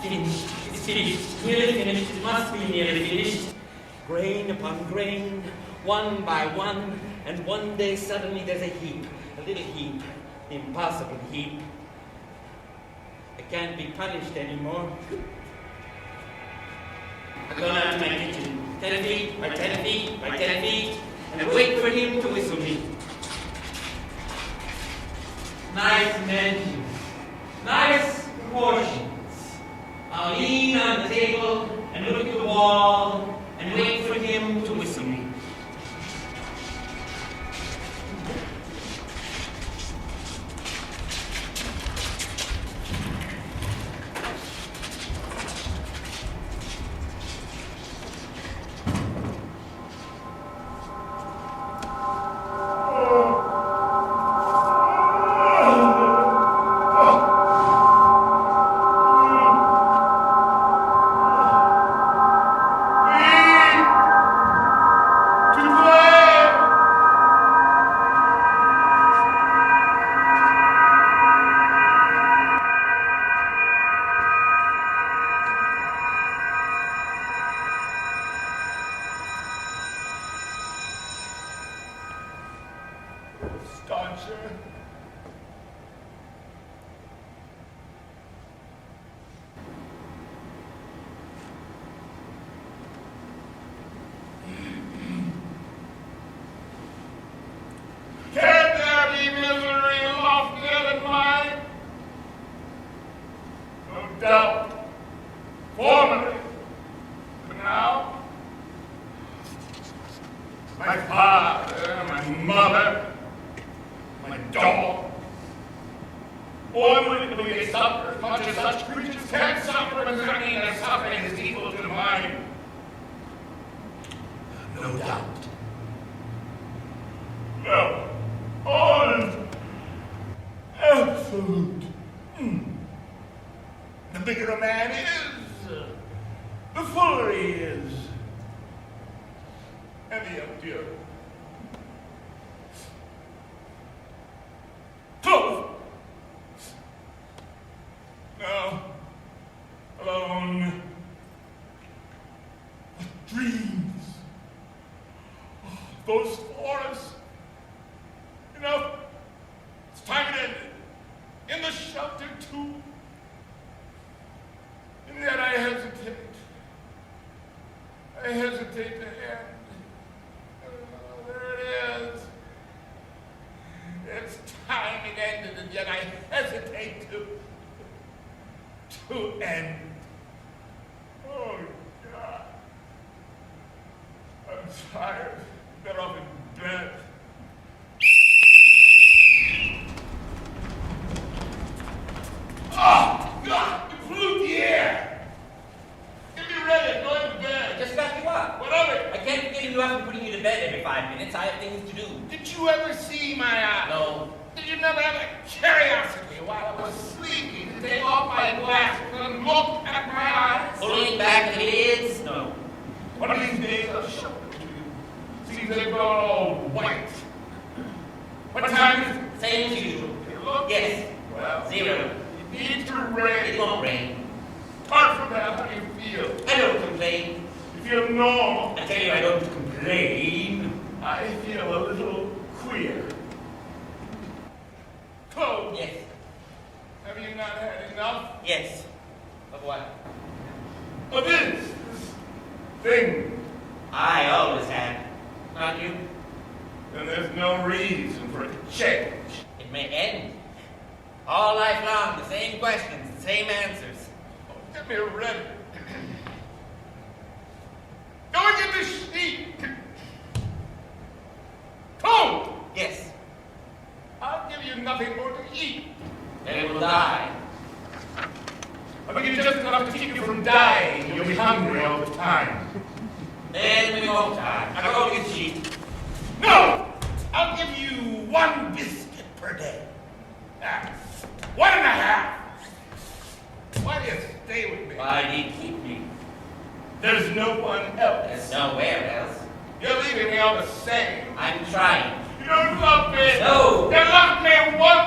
Finished. It's finished. Nearly finished. It must be nearly finished. Grain upon grain, one by one, and one day suddenly there's a heap, a little heap, impossible heap. I can't be punished anymore. I go down to my kitchen, 10 feet by 10 feet by 10 feet, and wait for him to whistle me. Nice dimensions, nice proportions. I'll lean on the table and look at the wall and wait for him to whistle me.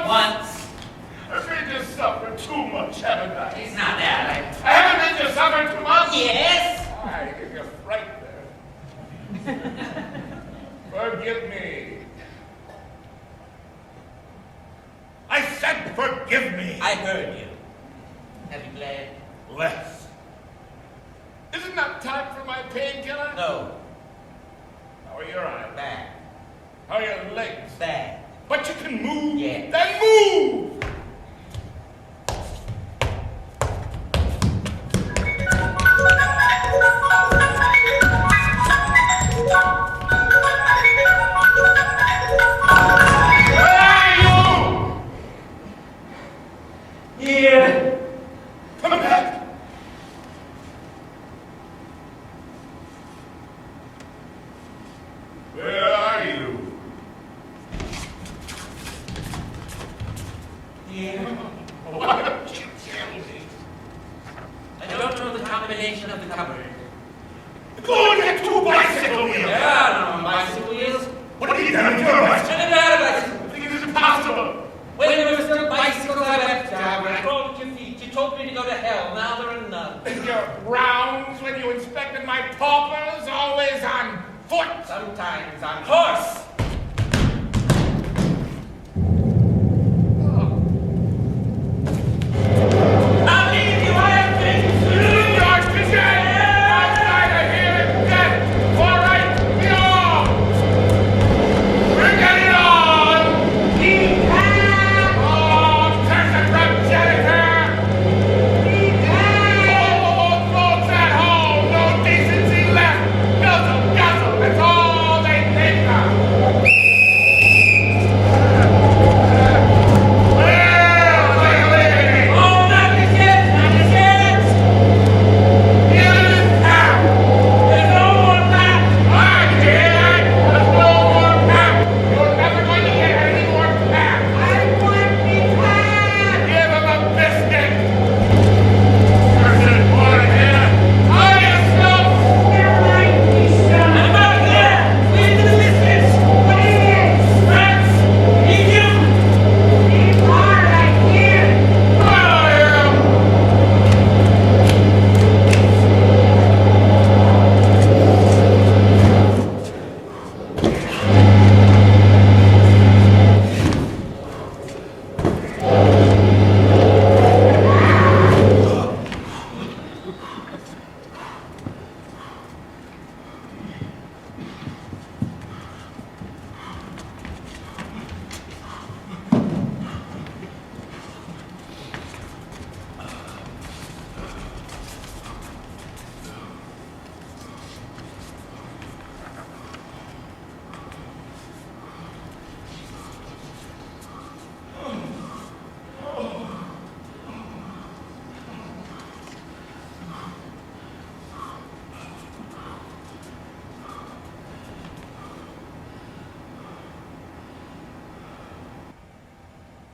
Once. I've made you suffer too much, haven't I? It's not that. I haven't suffer too much? Yes. I give you a fright there. Forgive me. I said forgive me. I heard you. Have you bled? Less. Isn't that time for my painkiller? No. How are your eyes? Bad. How are your legs? Bad. But you can move. Yeah. Then move! Here. Come back! Where are you? Here. Why don't you tell me? I don't know the combination of the cupboard. Go and get 2 bicycle wheels! Yeah, no, bicycle wheels. What have you done with your bicycle? Turn it out of bicycle. I think it is impossible. When there were still bicycles, I left town. When I crawled at your feet, you told me to go to hell. Now there are none. And your rounds when you inspected my paupers, always on foot. Sometimes on horse. I'll leave you. I have things to do. Your vision! I'll try to hear it death. All right, be off! Bring it on! Oh, curse it from janitor! Oh, folks at home, no decency left. Guzzle, guzzle, that's all they think of. Well, lady, Oh, not the kids, not the kids. here it is now. There's no more back. I did! There's no more pap! You're never going to get any more pap! I want me back. Give him a biscuit! Cursed boy here! Are you slow? I'm out there. Leave the biscuits. What is it? Rats. Eat you. Eat hard, I hear.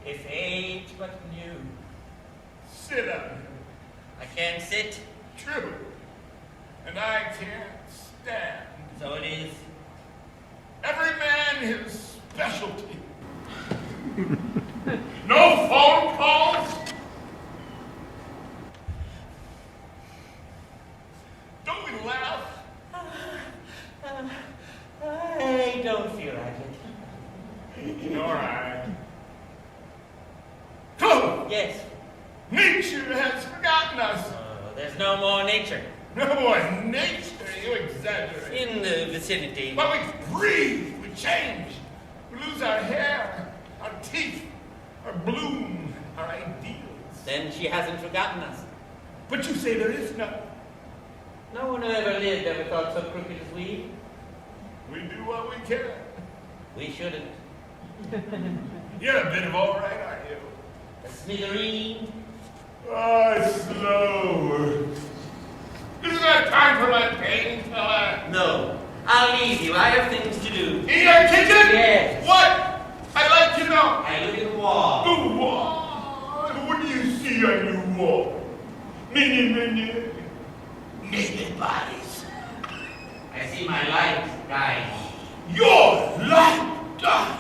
If age but new. Sit up. I can't sit. True. And I can't stand. So it is. Every man his specialty. No phone calls? Don't we laugh? I don't feel like it. Nor I. Come! Yes. Nature has forgotten us. There's no more nature No more nature, you exaggerate. in the vicinity. But we breathe, we change. We lose our hair, our teeth, our bloom, our ideals. Then she hasn't forgotten us. But you say there is none. No one who ever lived ever thought so crooked as we. We do what we can. We shouldn't. You're a bit of all right, aren't you? A smithereen. Slower. Isn't that time for my painkiller? No. I'll leave you. I have things to do. In your kitchen? Yes. What? I'd like to know. I look at the wall. The wall. What do you see on your wall? Many naked bodies. I see my light, guys. Your light?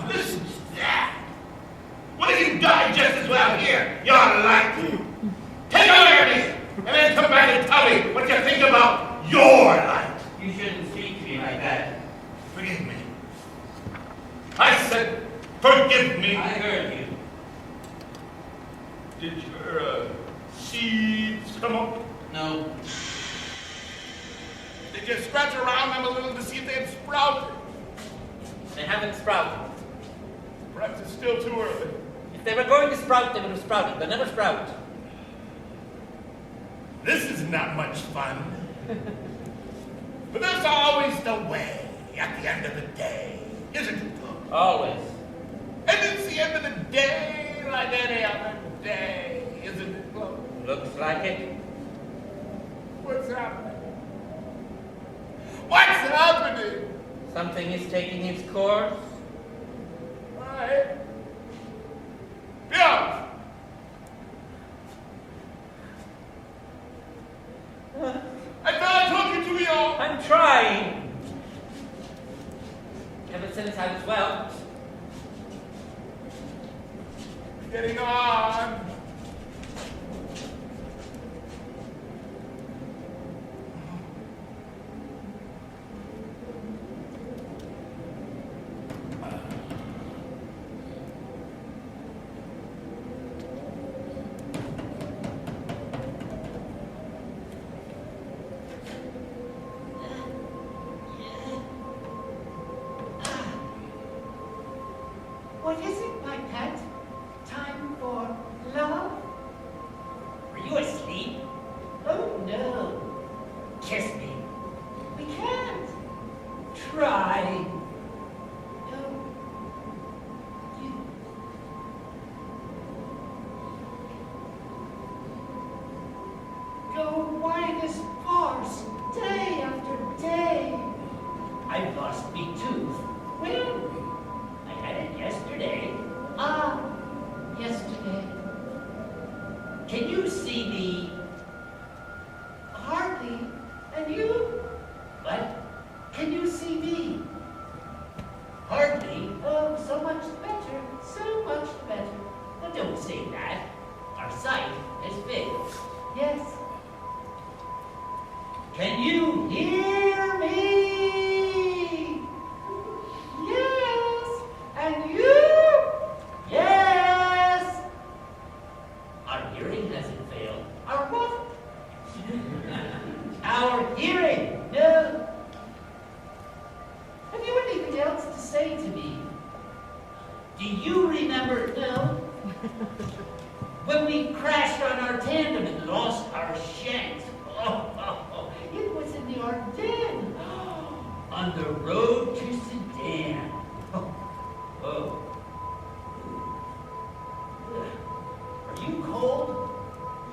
Listen to that. What if you die just as well here? Your light. Take a look at me, and then come back and tell tell me what you think about your life. You shouldn't speak to me like that. Forgive me. I said, forgive me. I heard you. Did your seeds come up? No. Did you scratch around them a little to see if they'd sprouted? They haven't sprouted. Perhaps it's still too early. If they were going to sprout, they would have sprouted. They'll never sprout. This is not much fun. But there's always the way at the end of the day, isn't it? Always. And it's the end of the day like any other day, isn't it, Chloe? Looks like it. What's happening? What's happening? Something is taking its course. Right. Yeah. I thought I told you to be all. I'm trying. Ever since I was well. Getting on. What is it, my pet? Time for love? Are you asleep? Oh, no. Kiss me. We can't. Try. No. You. Go why this farce, day after day. I've lost me tooth. When? I had it yesterday. Ah, yesterday. Can you see me? Hardly. And you? What? Can you see me? Hardly. Oh, so much better. So much better. Well, don't say that. Our sight has failed. Yes. Can you hear me? Yes. And you? Yes! Our hearing hasn't failed. Our what? Our hearing! No. Have you anything else to say to me? Do you remember No. when we crashed on our tandem and lost our shanks? It was in the Ardennes. On the road to Sedan. Oh. Are you cold?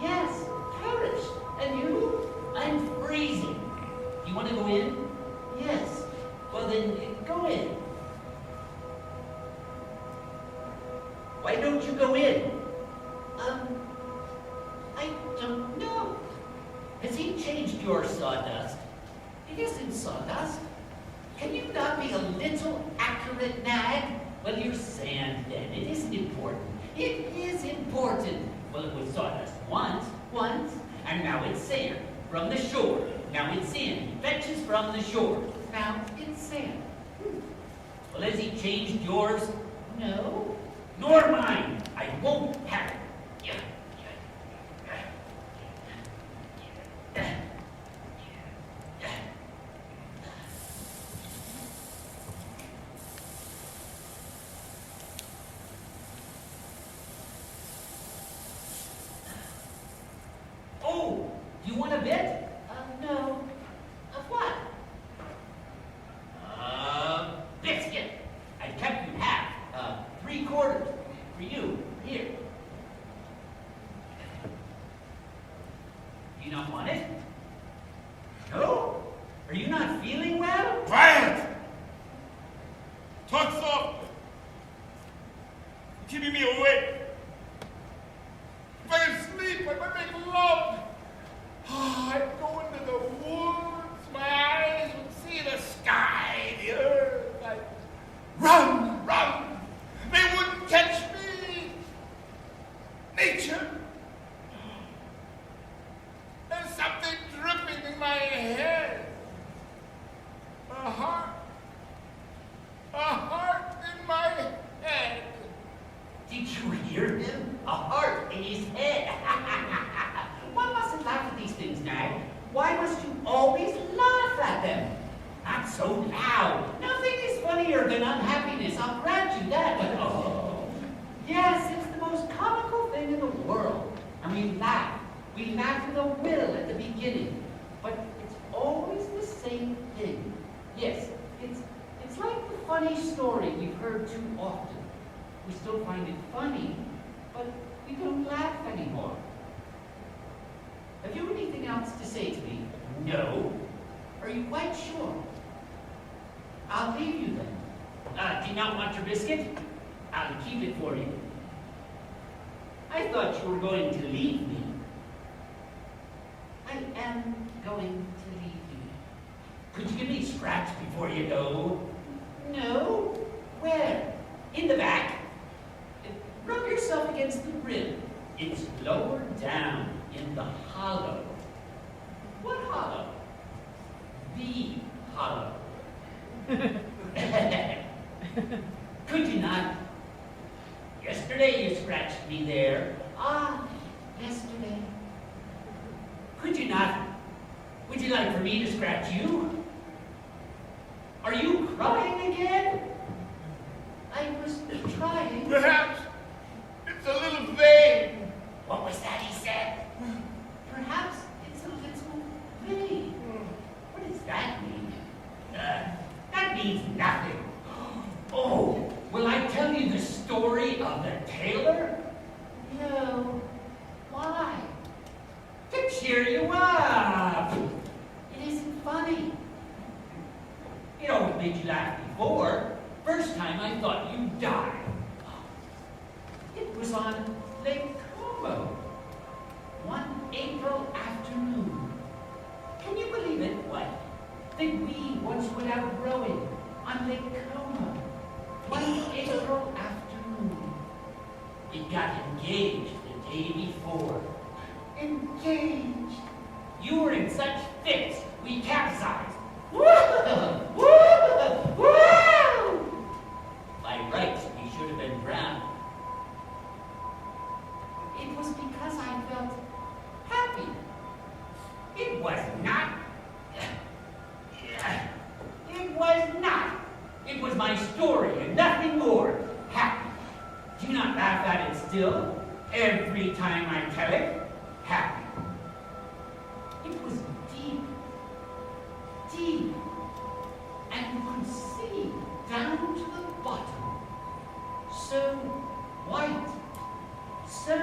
Yes. Paris. And you? I'm freezing. You want to go in? Yes. Well then, go in. Why don't you go in? I don't know. Has he changed your sawdust? It isn't sawdust. Can you not be a little accurate, Nag? Well, you're sand then. It isn't important. It is important. Well, it was sawdust once, Once. and now it's sand from the shore. Now it's sand. He fetches from the shore. Now it's sand. Well, has he changed yours? No. Nor mine. I won't have it. Oh, do you want a bit? No. Of what? Biscuit. I kept you half. 3/4 for you. Here. You not want it? No? Are you not feeling well? Quiet! Talk softly. Keeping me awake. If I can sleep, I might make love. I'd go into the woods. My eyes would see the sky, the earth. I'd run, run. They wouldn't catch me. Nature. There's something Why must you always laugh at them? Not so loud. Nothing is funnier than unhappiness. I'll grant you that. But oh, yes, it's the most comical thing in the world. And we laugh. We laugh with a will at the beginning. But it's always the same thing. Yes, it's like the funny story we've heard too often. We still find it funny, but we don't laugh anymore. Have you anything else to say to me? No. Are you quite sure? I'll leave you then. Do you not want your biscuit? I'll keep it for you. I thought you were going to leave me. I am going to leave you. Could you give me a scratch before you go? No. Where? In the back. Rub yourself against the rim. It's lower down in the hollow. What hollow? The hollow. Could you not? Yesterday you scratched me there. Ah, yesterday. Could you not? Would you like for me to scratch you? Are you crying again? I was trying. Perhaps it's a little vague. What was that he said? Perhaps it's a little vague. What does that mean? That means nothing. Oh, will I tell you the story of the tailor? No. Why? To cheer you up. It isn't funny. It always made you laugh before. First time I thought you'd die. It was on Lake Como. One April afternoon. Can you believe it? What? That we once went out rowing on Lake Como. One April afternoon. We got engaged the day before. Engaged? You were in such fits, we capsized. Woo! Woo! Woo! By rights, we should have been drowned. It was because I felt happy. It was not. It was not. It was my story and nothing more. Happy. Do you not laugh at it still? Every time I tell it, happy. It was deep. Deep. And you could see down to the bottom. So white. So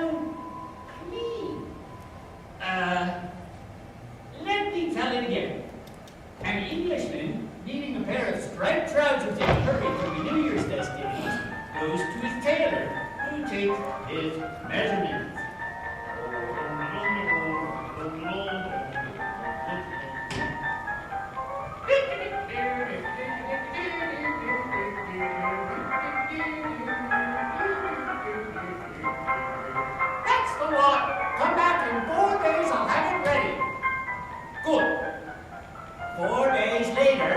clean. Let me tell it again. An Englishman needing a pair of striped trousers in a hurry for the New Year's festivities goes to his tailor, who takes his measurements. That's the lot. Come back in 4 days, I'll have it ready. Good. 4 days later.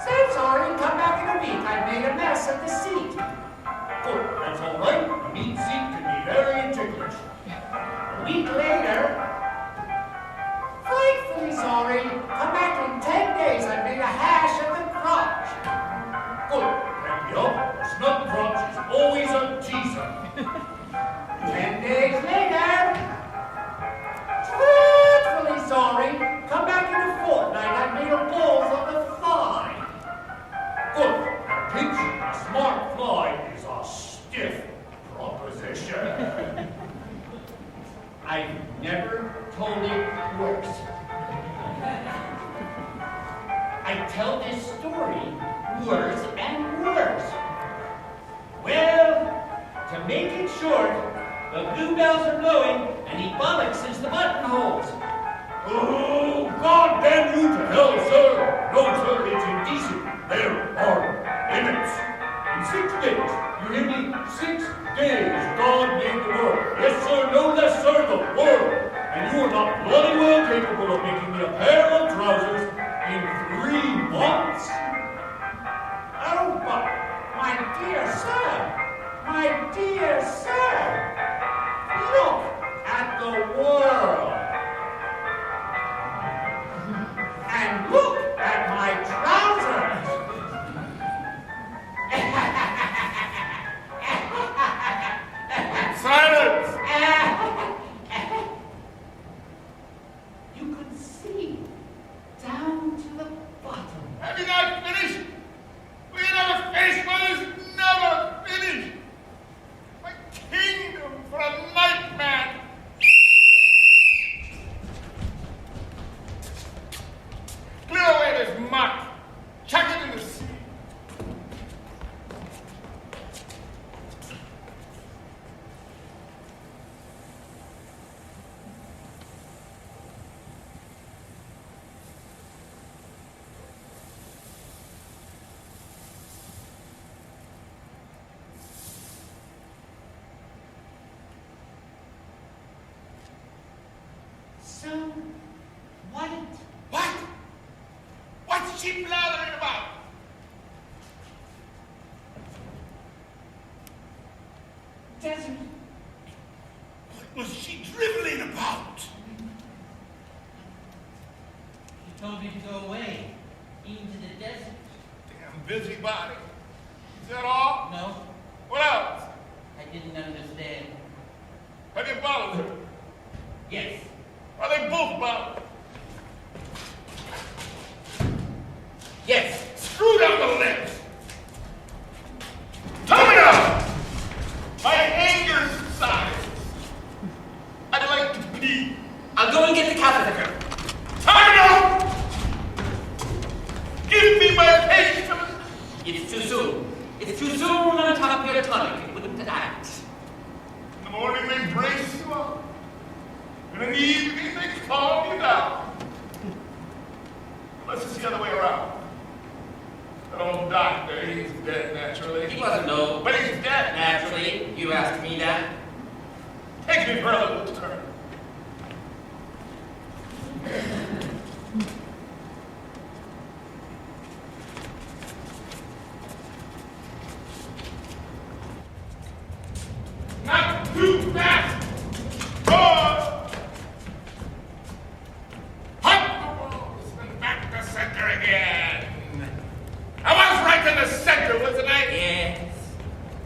So sorry, come back in a week. I made a mess of the seat. Good, that's all right. A neat seat can be very ticklish. A week later. Frightfully sorry. Come back in 10 days. I made a hash of the crotch. Good, pick me up. A snub crotch is always a teaser. 10 days later. Dreadfully sorry. Come back in a fortnight. I made a balls of the fly. Good. Now, teaching a smart fly is a stiff proposition. I've never told it worse. I tell this story worse and worse. Well, to make it short, the bluebells are blowing and he bollocks the buttonholes. Oh, God damn you to hell, sir! No, sir, it's indecent. There are limits. In 6 days, you hear me? 6 days, God made the world. Yes, sir, no less, sir, the world. And you are not bloody well capable of making me a pair of trousers in 3 months. Oh, but, my dear sir, look at the world. you could see down to the bottom. Have you not finished? Will you never finish, brothers? Never finish! My kingdom for a nightman! Clear away this muck. Chuck it in the sea. So, what? What? What's she blathering about? Desert. What was she driveling about? She told me to go away, into the desert. Damn busybody. Is that all? No, What else? I didn't understand. Have you followed her? Yes. Are they both bound? Yes. Screw down the lips! Tell me now! My anger subsides. I'd like to pee. I'll go and get the catheter. Time out! Give me my patience! It's too soon. It's too soon on top of your tonic. It wouldn't act. In the morning they brace you up. And in the evening they calm you down. Unless it's the other way around. That old doctor, he's dead naturally. He wasn't, no. But he's dead. Naturally, you asked me that. Take me for a little turn. Not too fast! Oh! Hop the walls and back to center again. I was right in the center, wasn't I? Yes.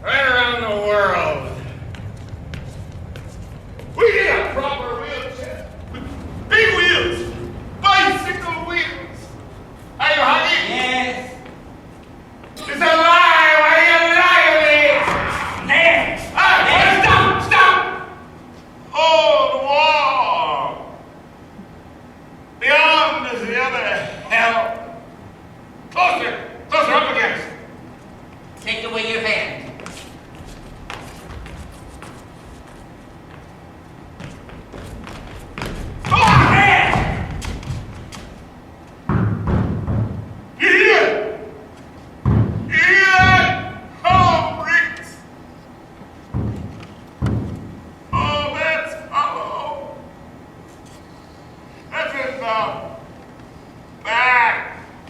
Right around the world. We need a proper wheelchair with big wheels, bicycle wheels. Are you hungry? Yes. It's a lie. Why are you lying to me? There. Hey, stop! Oh, the wall. Beyond is the other hell. Closer up against. Take away your hand.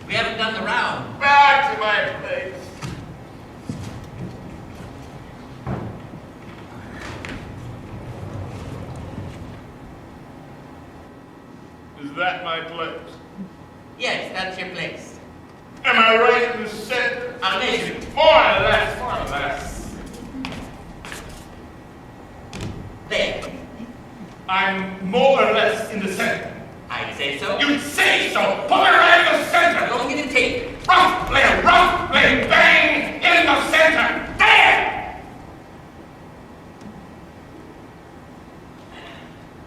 We haven't done the round. Back to my place. Is that my place? Yes, that's your place. Am I right in the center? I'll measure you. More or less. There. I'm more or less in the center. I'd say so. You say so! Put me right in the center! Don't get the tape. Roughly, bang! In the center! There!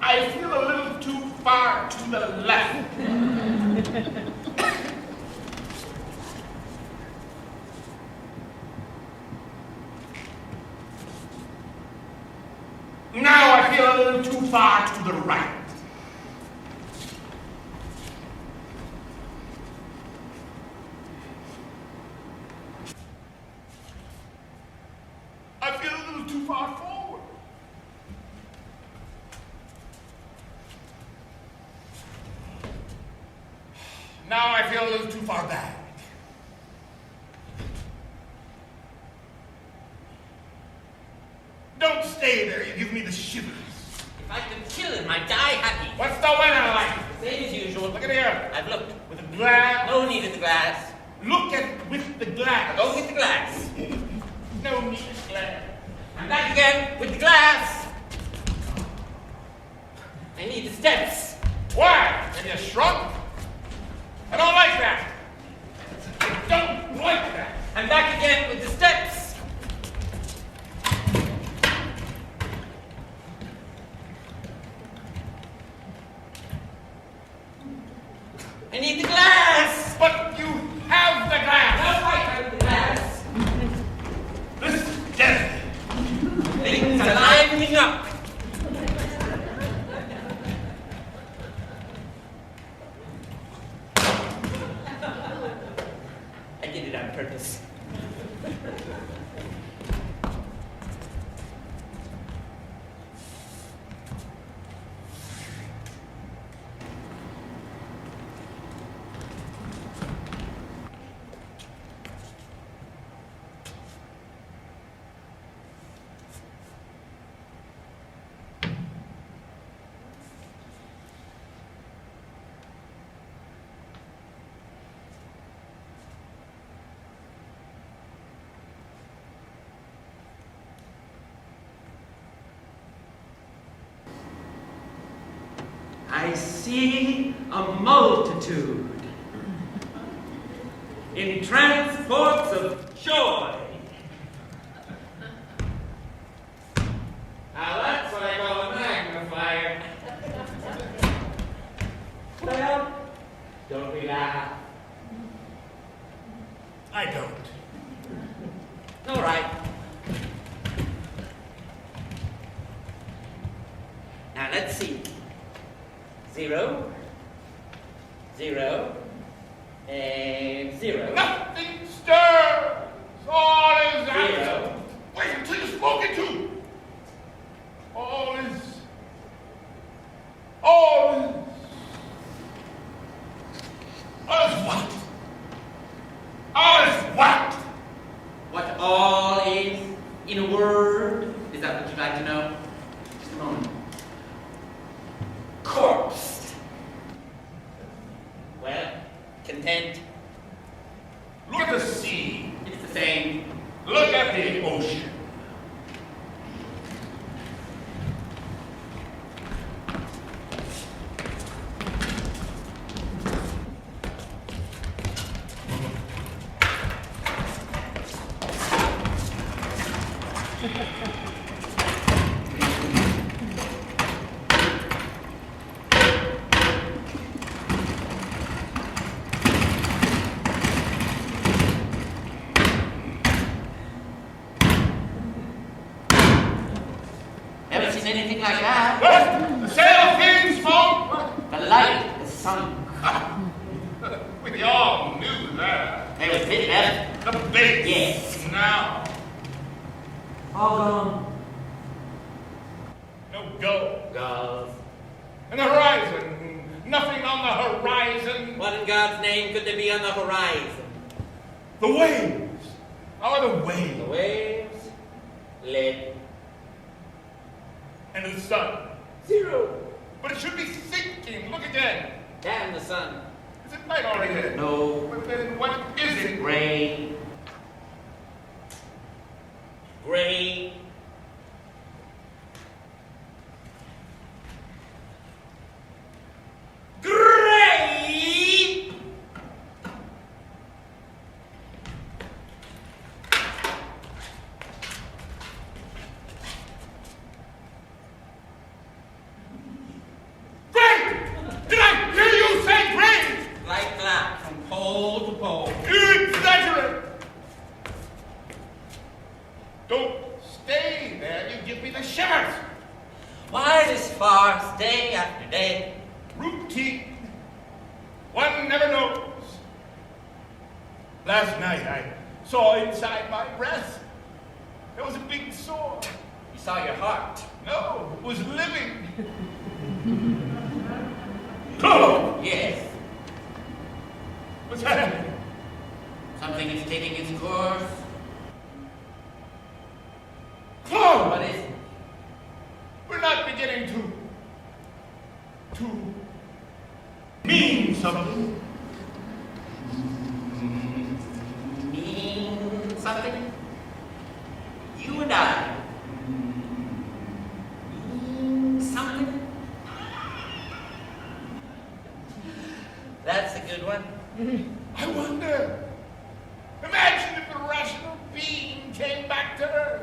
I feel a little too far to the left. Now I feel a little too far to the right. I feel a little too far forward. Now I feel a little too far back. Don't stay there, you give me the shivers. If I could kill him, I'd die happy. What's the weather like? Same as usual. Look at here. I've looked. With the glass. No need of the glass. Look at with the glass. Go get the glass. No need of glass. I'm back again with the glass. I need the steps. Why? And you shrunk? I don't like that. I don't like that. I'm back again with the steps. I need the glass. But you have the glass. How I have the glass? This is deadly. Things are livening up. I did it on purpose. I see a multitude in transports of joy. Now that's what I call a magnifier. Well, don't we laugh? I don't. All right. Now let's see. 0, 0, and 0. Nothing stirs. All is out. 0. Wait until you smoke it too. All is what? All is what? What all is in a word? Is that what you'd like to know? Just a moment. Corpse. Well, content. Look at the sea. It's the same. Look at the ocean. Never seen anything like that. What? The sail thing smoke? The light, the sun. We all knew that. They was hit left. The base. Yes. Now. All gone. No go. Gulls. And the horizon. Nothing on the horizon. What in God's name could there be on the horizon? The waves. How are the waves? The waves, lead. And the sun. 0. But it should be sinking. Look again. Damn the sun. Is it night already? No. But then what is it? Gray. Gray. Gray! Great! Did I hear you say great? Like that, from pole to pole. You exaggerate. Don't stay there. You give me the shivers. Why this farce day after day? Routine. One never knows. Last night I saw inside my breast. There was a big sore. You saw your heart. No, it was living. Oh, Yes. what's happening? Something is taking its course. Claude, What is it? we're not beginning to mean something. Mean something? You and I. Mean something? That's a good one. I wonder. Imagine if the rational being came back to Earth.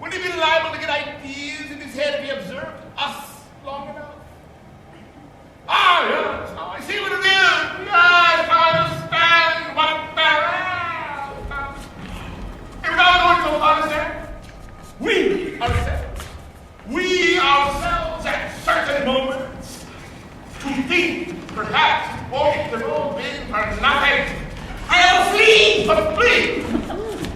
Wouldn't he be liable to get ideas in his head if he observed us long enough? Ah, yes, now I see what it is. Yes, I understand what that is. If I going so far as that, we ourselves at certain moments, to think perhaps won't have all been for nothing. I'll flee! But flee!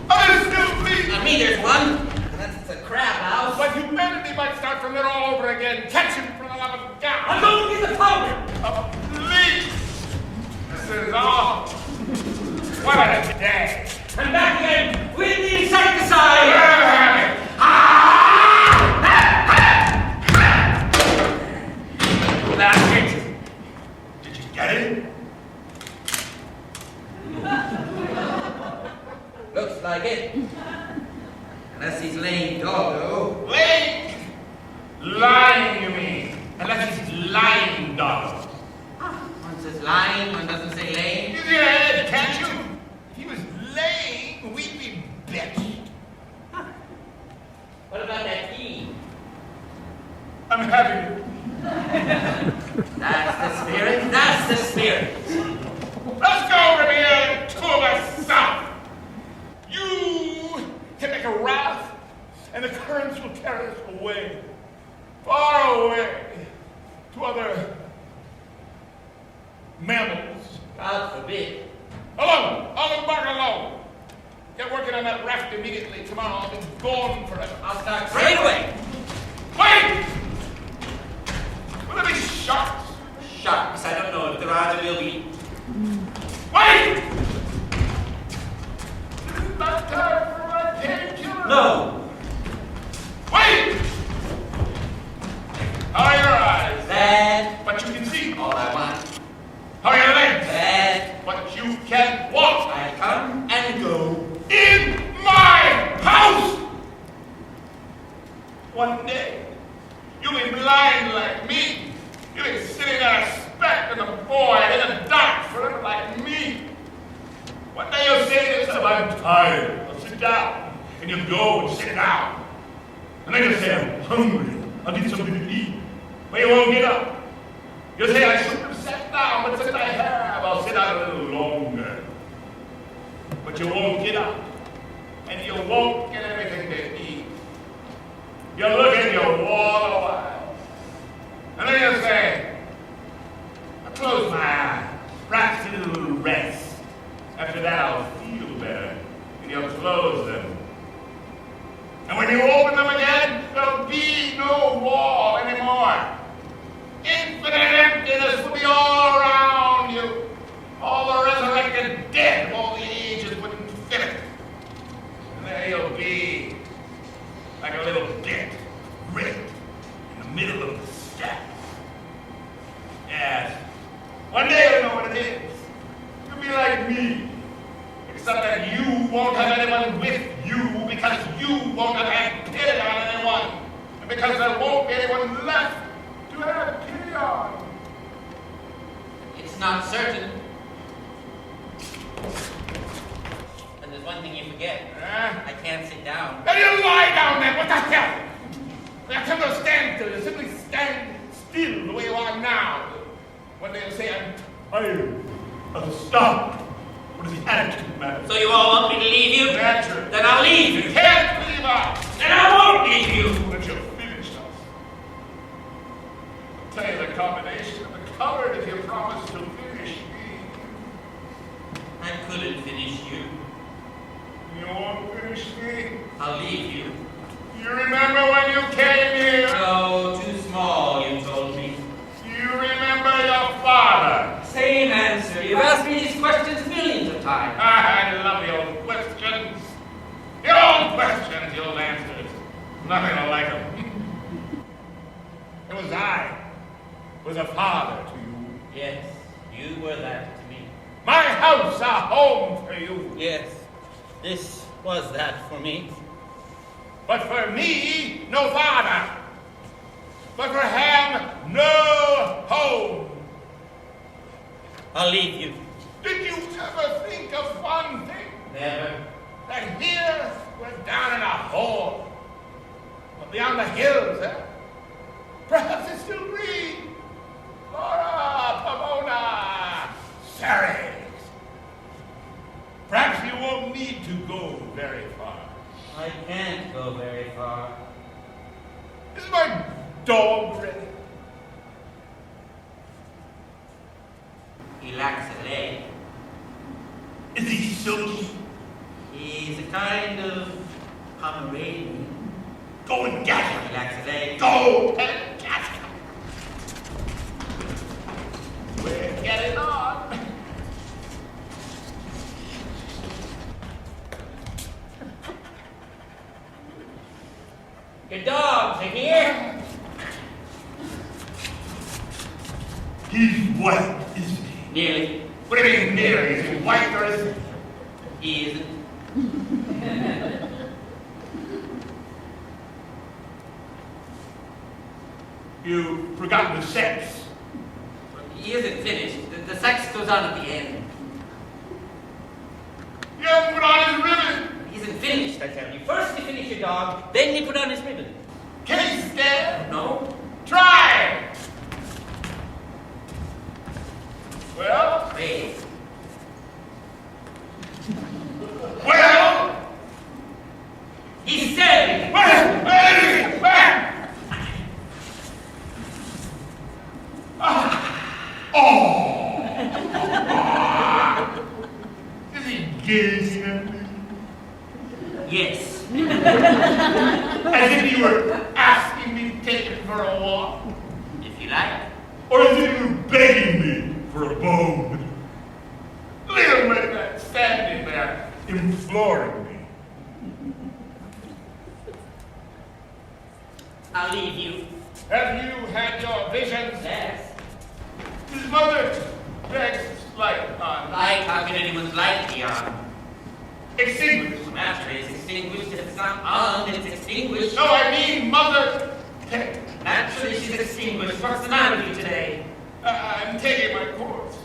Others still flee! On me there's one. That's a crab house. But humanity might start from there all over again. Catch him for the love of God. I'm going to get the powder. Please! This is all. What a day. I'm back again with the insecticide. That's it. Did you get it? Looks like it. Unless he's laying doggo. Laying? Lying, you mean? Unless he's lying, dog. One says lying, one doesn't say laying. Use your head, can't you? If he was laying, we'd be bitched. What about that key? I'm having it. That's the spirit. That's the spirit. Let's go over here to the south. You can make a raft, and the currents will carry us away, far away, to other mammals. God forbid. Alone! I'll embark alone. Get working on that raft immediately. Tomorrow I'll be gone forever. I'll start straight away. Wait! Will there be sharks? Sharks. I don't know if there are. There will be. Wait! This is not time for a painkiller. No. Wait! How are your eyes? Bad. But you can see. All I want. How are your legs? Bad. But you can walk. I come and go. In my house! One day, you'll be blind like me. You'll be sitting there expecting a boy in the dark forever like me. One day you'll say to yourself, I'm tired. I'll sit down. And you'll go and sit down. And then you'll say, I'm hungry. I'll get something to eat. But you won't get up. You'll say, I shouldn't have sat down, but since I have, I'll sit down a little longer. But you won't get up. And you won't get anything to eat. You'll look at your wall a while. And then you'll say, I'll close my eyes. Perhaps a little rest. After that, I'll feel better. And you'll close them. And when you open them again, there'll be no wall anymore. Infinite emptiness will be all around you. All the resurrected dead of all the ages wouldn't fit it. And there you'll be, like a little dent, ripped in the middle of the stack. Yes. One day you'll know what it is. You'll be like me. Except that you won't have anyone with you because you won't have had pity on anyone. And because there won't be anyone left to have pity on. It's not certain. And there's one thing you forget. I can't sit down. Then you lie down then, what the hell? You come to a standstill, you simply stand still the way you are now. One day you'll say, I'm tired. I'll stop. What does the attitude matter? So you all want me to leave you? Naturally. Then I'll leave You you. can't leave us. Then I won't leave you. But you'll finish us. I'll tell you the combination of the cupboard if you promise to finish me. I couldn't finish you. You won't finish me. I'll leave you. You remember when you came here? No, too small, you told me. You remember your father? Same answer. You've asked me these questions millions of times. I love the old questions. The old questions, the old answers. Nothing like them. It was I was a father to you. Yes, you were that to me. My house a home for you. Yes, this was that for me. But for me, no father. But for him, no home. I'll leave you. Did you ever think of one thing? Never. That here we're down in a hole. But beyond the hills, perhaps it's still green. Laura, Pomona, Ceres. Perhaps you won't need to go very far. I can't go very far. Is my dog ready? He lacks a leg. Is he silky? He's a kind of Pomeranian. Go and get him. He lacks a leg. Go and get him. We're getting on. Your dogs are here. He's white, isn't he? Nearly. What do you mean nearly? Is he white or is he? He isn't. You've forgotten the sex. He isn't finished. The sex goes on at the end. You haven't put on his ribbon. He isn't finished, I tell you. First you finish your dog, then you put on his ribbon. Can he stand? No? Try! Well? Wait. Well? He's standing. Where is he? Where? Oh! Is he gazing at me? Yes. As if you were asking me to take him for a walk? If you like. Or as if you were begging me for a bone? Look at him like that, standing there, imploring me. I'll leave you. Have you had your visions? Yes. His mother begs light on. Light, how can anyone's light be on? Extinguished. Naturally, it's extinguished. If it's not on, it's extinguished. No, I mean mother. Naturally, she's extinguished. What's the matter with you today? I'm taking my course.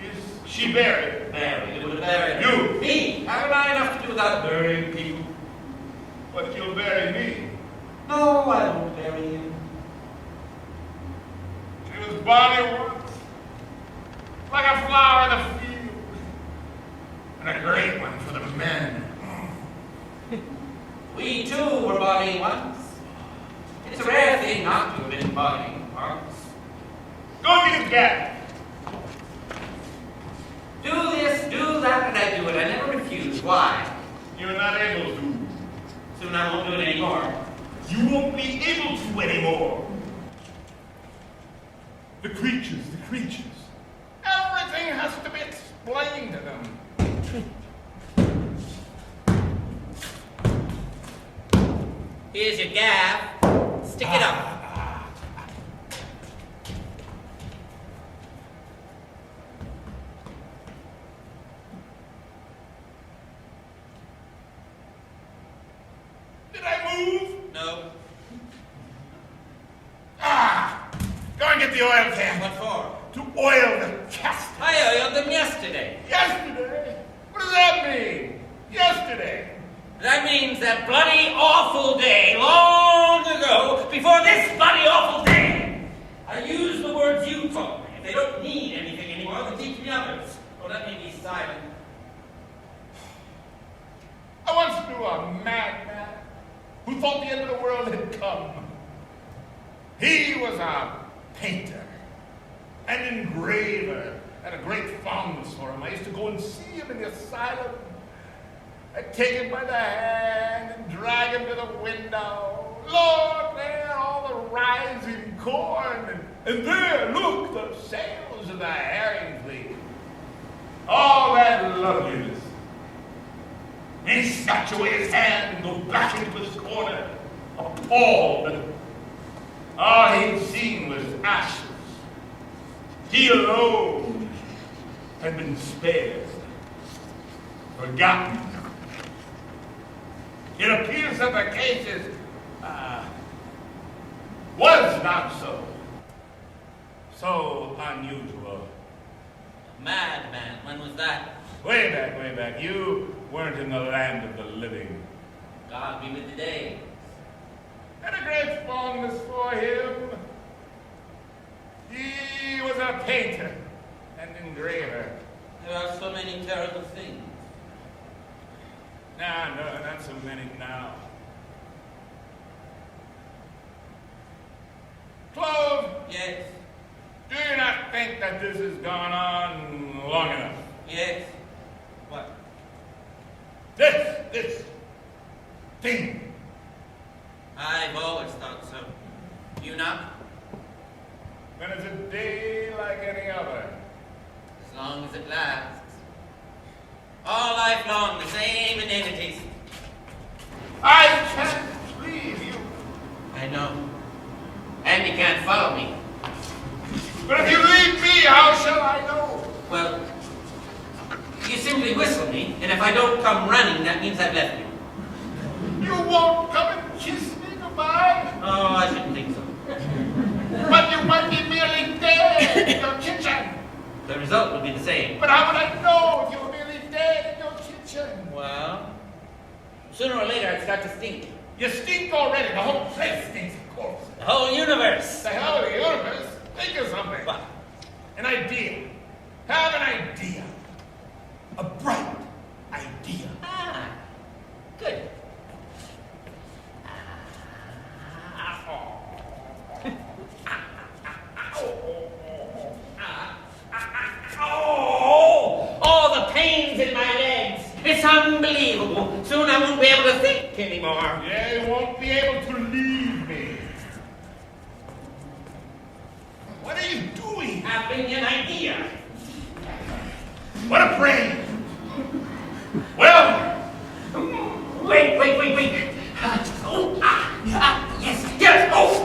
Is she buried? Buried. Who would have buried You. Me? Haven't I enough to do without burying people? But you'll bury me. No, I won't bury you. She was bonny once, like a flower in the field, and a great one for the men. We too were bonny once. It's a rare thing not to have been bonny once. Go get a cat. Do this, do that, and I do it. I never refuse. Why? You're not able to. Soon I won't do it anymore. You won't be able to anymore. The creatures, the creatures. Everything has to be explained to them. Here's your gaff. Stick it up. Did I move? No. Go and get the oil can. What for? To oil the cast. I oiled them yesterday. Yesterday? What does that mean? Yesterday? That means that bloody awful day, long ago, before this bloody awful day. I use the words you taught me. If they don't mean anything anymore, then teach me others. Oh, let me be silent. I once knew a madman who thought the end of the world had come. He was a painter, an engraver, had a great fondness for him. I used to go and see him in the asylum. I'd take him by the hand and drag him to the window. Lord, there, all the rising corn. And there, look, the sails of the herring fleet. All that loveliness. And he'd snatch away his hand and go back into his corner, appalled. All he'd seen was ashes. He alone had been spared, forgotten. It appears that the cases was not so unusual. Madman, when was that? Way back, way back. You weren't in the land of the living. God be with the day. Had a great fondness for him. He was a painter and engraver. There are so many terrible things. No, not so many now. Clove, Yes, do you not think that this has gone on long enough? yes. What? This thing. I've always thought so. You not? Then it's a day like any other. As long as it lasts. All life long, the same inanities. I can't leave you. I know. And you can't follow me. But if you leave me, how shall I know? Well, you simply whistle me, and if I don't come running, that means I've left you. You won't come and kiss me goodbye? Oh, I shouldn't think so. But you might be merely dead in your kitchen. The result would be the same. But how would I know if you were merely dead in your kitchen? Well, sooner or later I'd start to stink. You stink already. The whole place stinks of corpse. The whole universe. The hell of the universe? Think of something. What? An idea. Have an idea. A bright idea. Ah, good. Oh, the pains in my legs. It's unbelievable. Soon I won't be able to think anymore. You won't be able to leave me. What are you doing? Having an idea. What a brain. Well, Wait.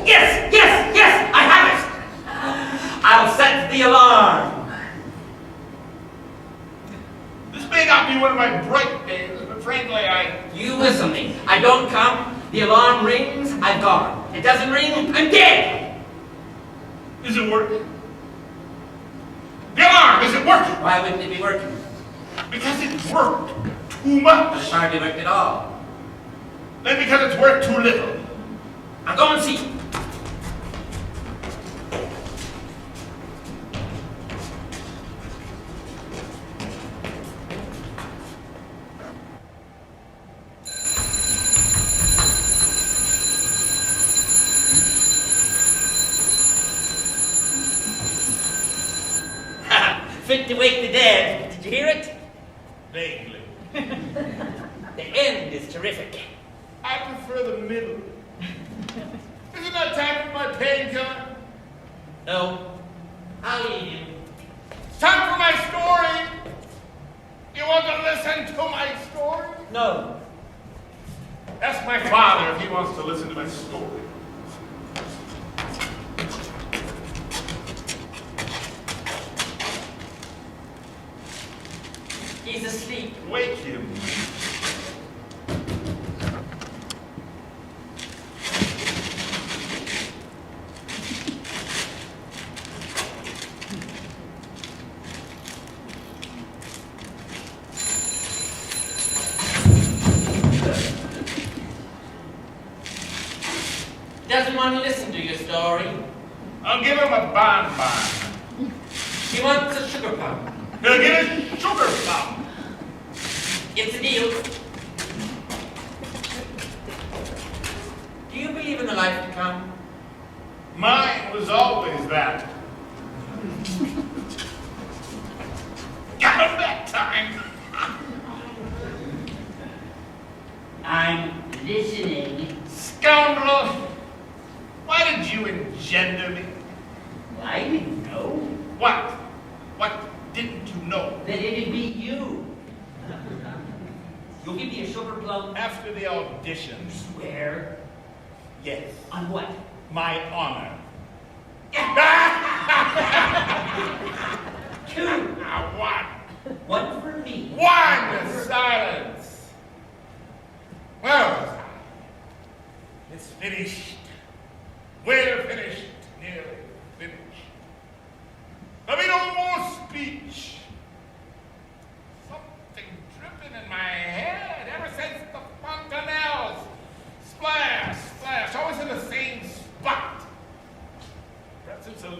Yes, I have it. I'll set the alarm. this may not be one of my bright days, but frankly, You whistle me. I don't come. The alarm rings. I've gone. It doesn't ring. I'm dead. Is it working? The alarm, is it working? Why wouldn't it be working? Because it worked too But it's much. hardly worked at all. Then because it's worked too little. I'll go and see. Fit to wake the dead. Did you hear it? Vaguely. The end is terrific. I prefer the middle. Isn't that time for my painkiller? No. I'll leave you. It's time for my story. You want to listen to my story? No. Ask my father if he wants to listen to my story. He's asleep. Wake him. Doesn't want to listen to your story. I'll give him a bonbon. He wants a sugar plum. He'll get a sugar plum. It's a deal. Do you believe in the life to come? Mine was always that. Got him that time. I'm listening. Scoundrel! Why did you engender me? I didn't know What? What didn't you know? that it'd be you. You'll give me a sugar plum? After the audition, Swear? yes, On what? my honor. Two. Now one. One for me. One! Silence. Where was I? It's finished. We're finished. Nearly finished. There'll be no more speech.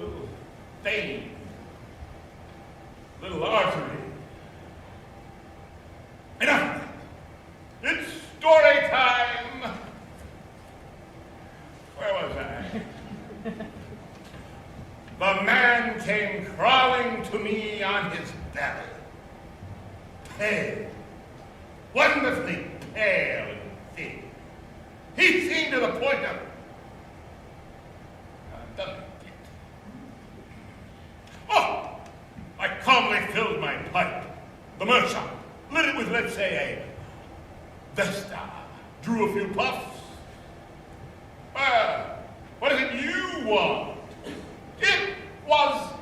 little vein, little artery. Enough! It's story time! Where was I? The man came crawling to me on his belly. Pale. Wonderfully pale and thin. He seemed to the point of... Oh! I calmly filled my pipe, the meerschaum, lit it with, let's say, a Vesta, drew a few puffs. Well, what is it you want? It was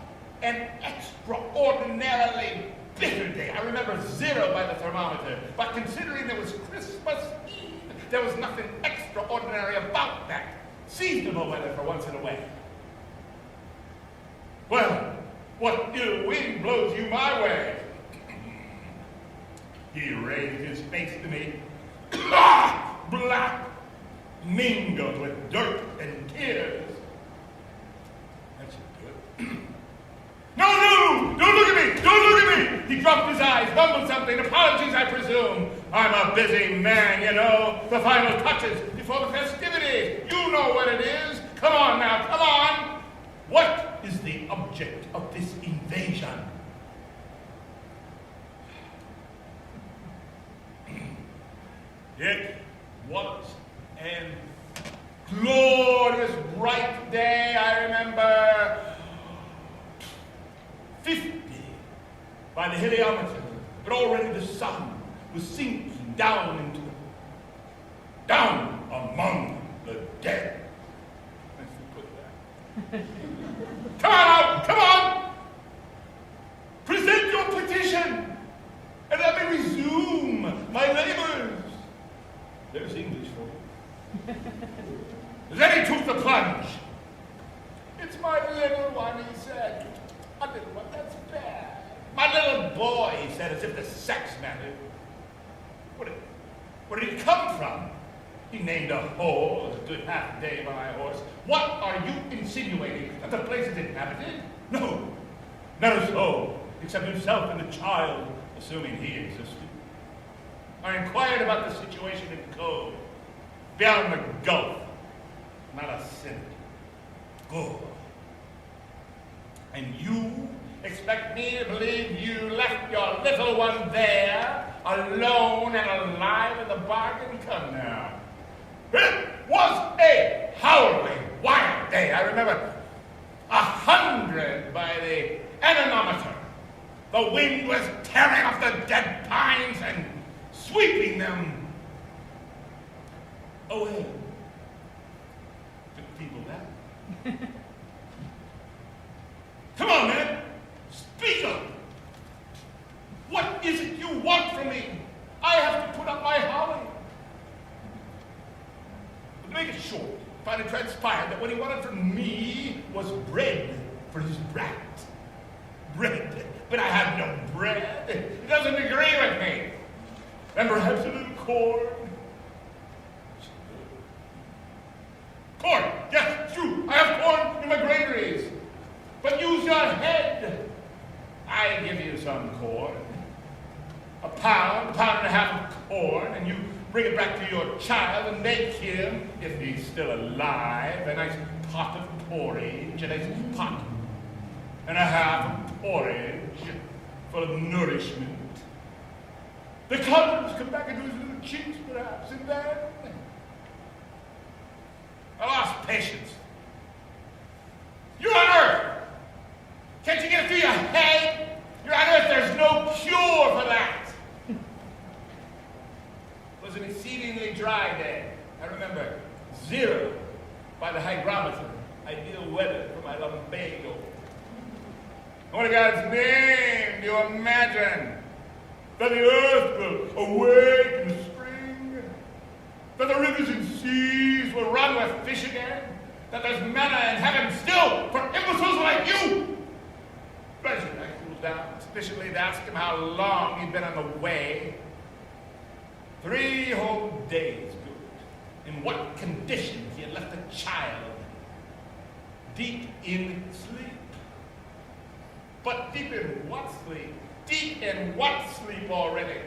an extraordinarily bitter day. I remember 0 by the thermometer, but considering it was Christmas Eve, there was nothing extraordinary about that. Seasonable weather for once in a way. Well, what ill wind blows you my way? He raised his face to me. Black, mingled with dirt and tears. That should do it. No! Don't look at me! Don't look at me! He dropped his eyes, mumbled something. Apologies, I presume. I'm a busy man, you know. The final touches before the festivities. You know what it is. Come on now, come on! What is the object of this invasion? It was an glorious bright day, I remember. 50 by the heliometer, but already the sun was sinking down among the dead. As you put that. Come on out, come on! Present your petition, and let me resume my labors. There's English for you. Then he took the plunge. It's my little one, he said. A little one, that's bad. My little boy, he said, as if the sex mattered. Where did he come from? He named a hole a good half day by my horse. What are you insinuating? That the place is inhabited? No, not so, except himself and the child, assuming he existed. I inquired about the situation in Cove, beyond the Gulf. Not a cent. Good. And you expect me to believe you left your little one there, alone and alive in the bargain? Come now. It was a howling, wild day. I remember 100 by the anemometer. The wind was tearing off the dead pines and sweeping them away. Took people back. Come on, man. Speak up. What is it you want from me? I have to put up my howling. But to make it short, finally transpired that what he wanted from me was bread for his brat. Bread. But I have no bread. It doesn't agree with me. And perhaps a little corn. Corn. Yes, true. I have corn in my granaries. But use your head. I give you some corn. A pound and a half of corn, and you bring it back to your child and make him, if he's still alive, a nice pot of porridge, a nice pot and a half of porridge full of nourishment. The colors come back into his little cheeks, perhaps, and then I lost patience. You're on Earth! Can't you get it through your head? You're on Earth, there's no cure for that. It was an exceedingly dry day. I remember 0 by the hygrometer. Ideal weather for my lumbago. What in God's name do you imagine? That the earth will awake in the spring? That the rivers and seas will run with fish again? That there's manna in heaven still for imbeciles like you? Presently, I cooled down sufficiently to ask him how long he'd been on the way. 3 whole days, good. In what condition he had left the child. deep in sleep. But deep in what sleep? Deep in what sleep already?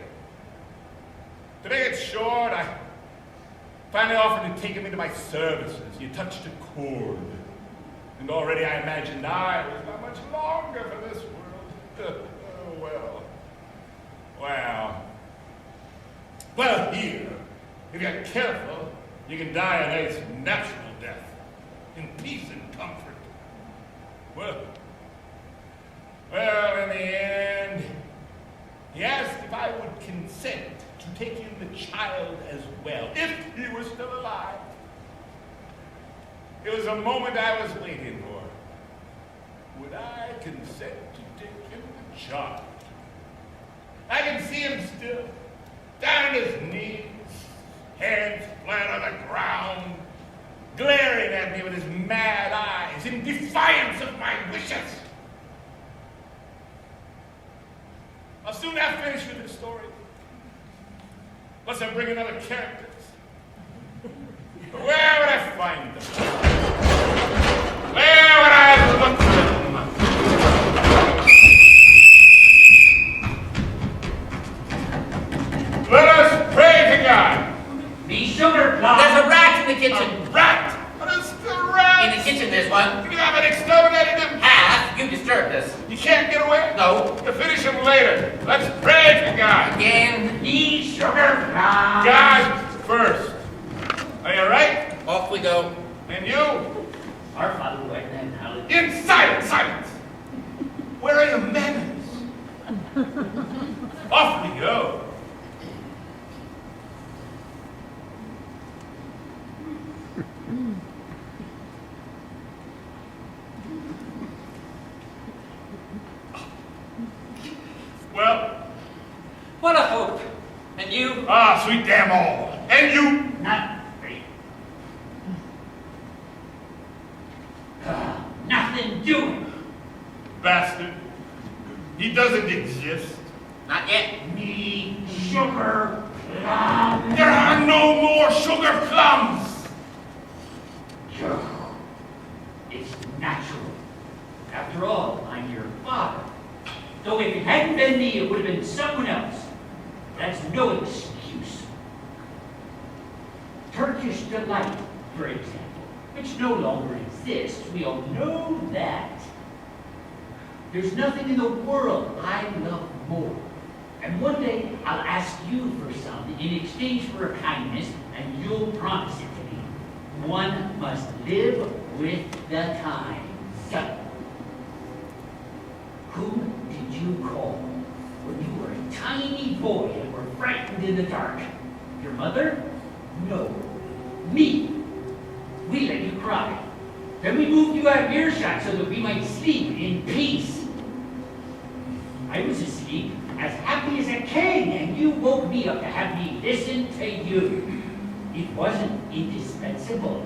To make it short, I finally offered to take him into my services. You touched a chord. And already I imagined I was not much longer for this world. Oh, well. Wow. Well, here, if you're careful, you can die a nice natural death, in peace and comfort. Well, in the end, he asked if I would consent to take in the child as well, if he was still alive. It was a moment I was waiting for. Would I consent to take in the child? I can see him still, down on his knees, hands flat on the ground, glaring at me with his mad eyes in defiance of my wishes. I'll soon have finished with this story. Unless I bring in other characters. But where would I find them? Where would I look for them? Let us pray to God. Me sugar plum. There's a rat in the kitchen. A rat? What is the rat? In the kitchen, there's one. You haven't exterminated him? Half. You disturbed us. You can't get away? No. You'll finish him later. Let's pray to God. Again. Me sugar plum. God first. Are you right? Off we go. And you? Our Father who art in heaven. In silence, silence. Where are your manners? Off we go. Well, What a hope. And you? ah, sweet damn all. And you? Not great. Nothing doing. Bastard. He doesn't exist. Not yet. Me sugar plum. There are no more sugar plums. It's natural. After all, I'm your father. Though if it hadn't been me, it would have been someone else. That's no excuse. Turkish Delight, for example, which no longer exists. We all know that. There's nothing in the world I love more. And one day I'll ask you for some in exchange for a kindness, and you'll promise it to me. One must live with the times. Who did you call when you were a tiny boy and were frightened in the dark? Your mother? No. Me. We let you cry. Then we moved you out of earshot so that we might sleep in peace. I was asleep, as happy as a king, and you woke me up to have me listen to you. It wasn't indispensable.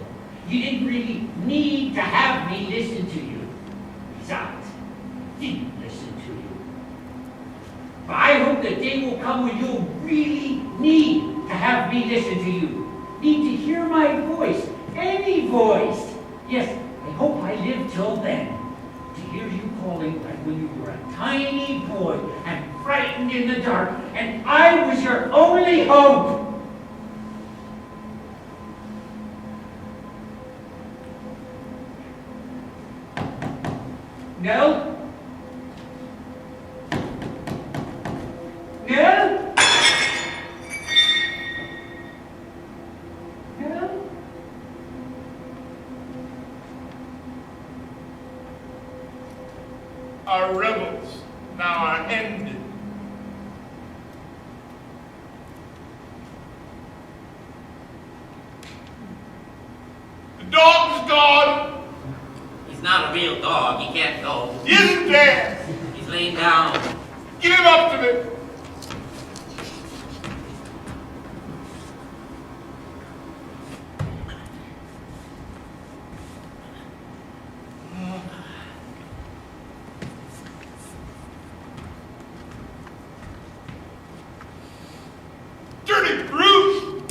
You didn't really need to have me listen to you. Besides, I didn't listen to you. But I hope the day will come when you'll really need to have me listen to you. Need to hear my voice, any voice. Yes, I hope I live till then. To hear you calling like when you were a tiny boy and frightened in the dark, and I was your only hope. No? No? No? Our revels now are ended. The dog's gone. He's not a real dog. He can't go. He isn't there. He's laying down. Give him up to me. Dirty brute!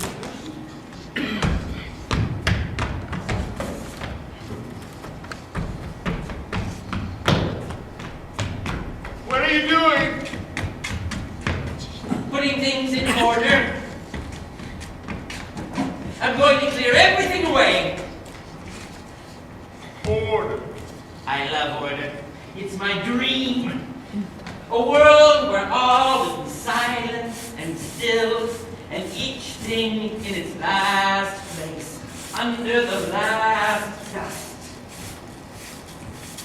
things in order. I'm going to clear everything away. Order. I love order. It's my dream. A world where all will be silent and still, and each thing in its last place, under the last dust.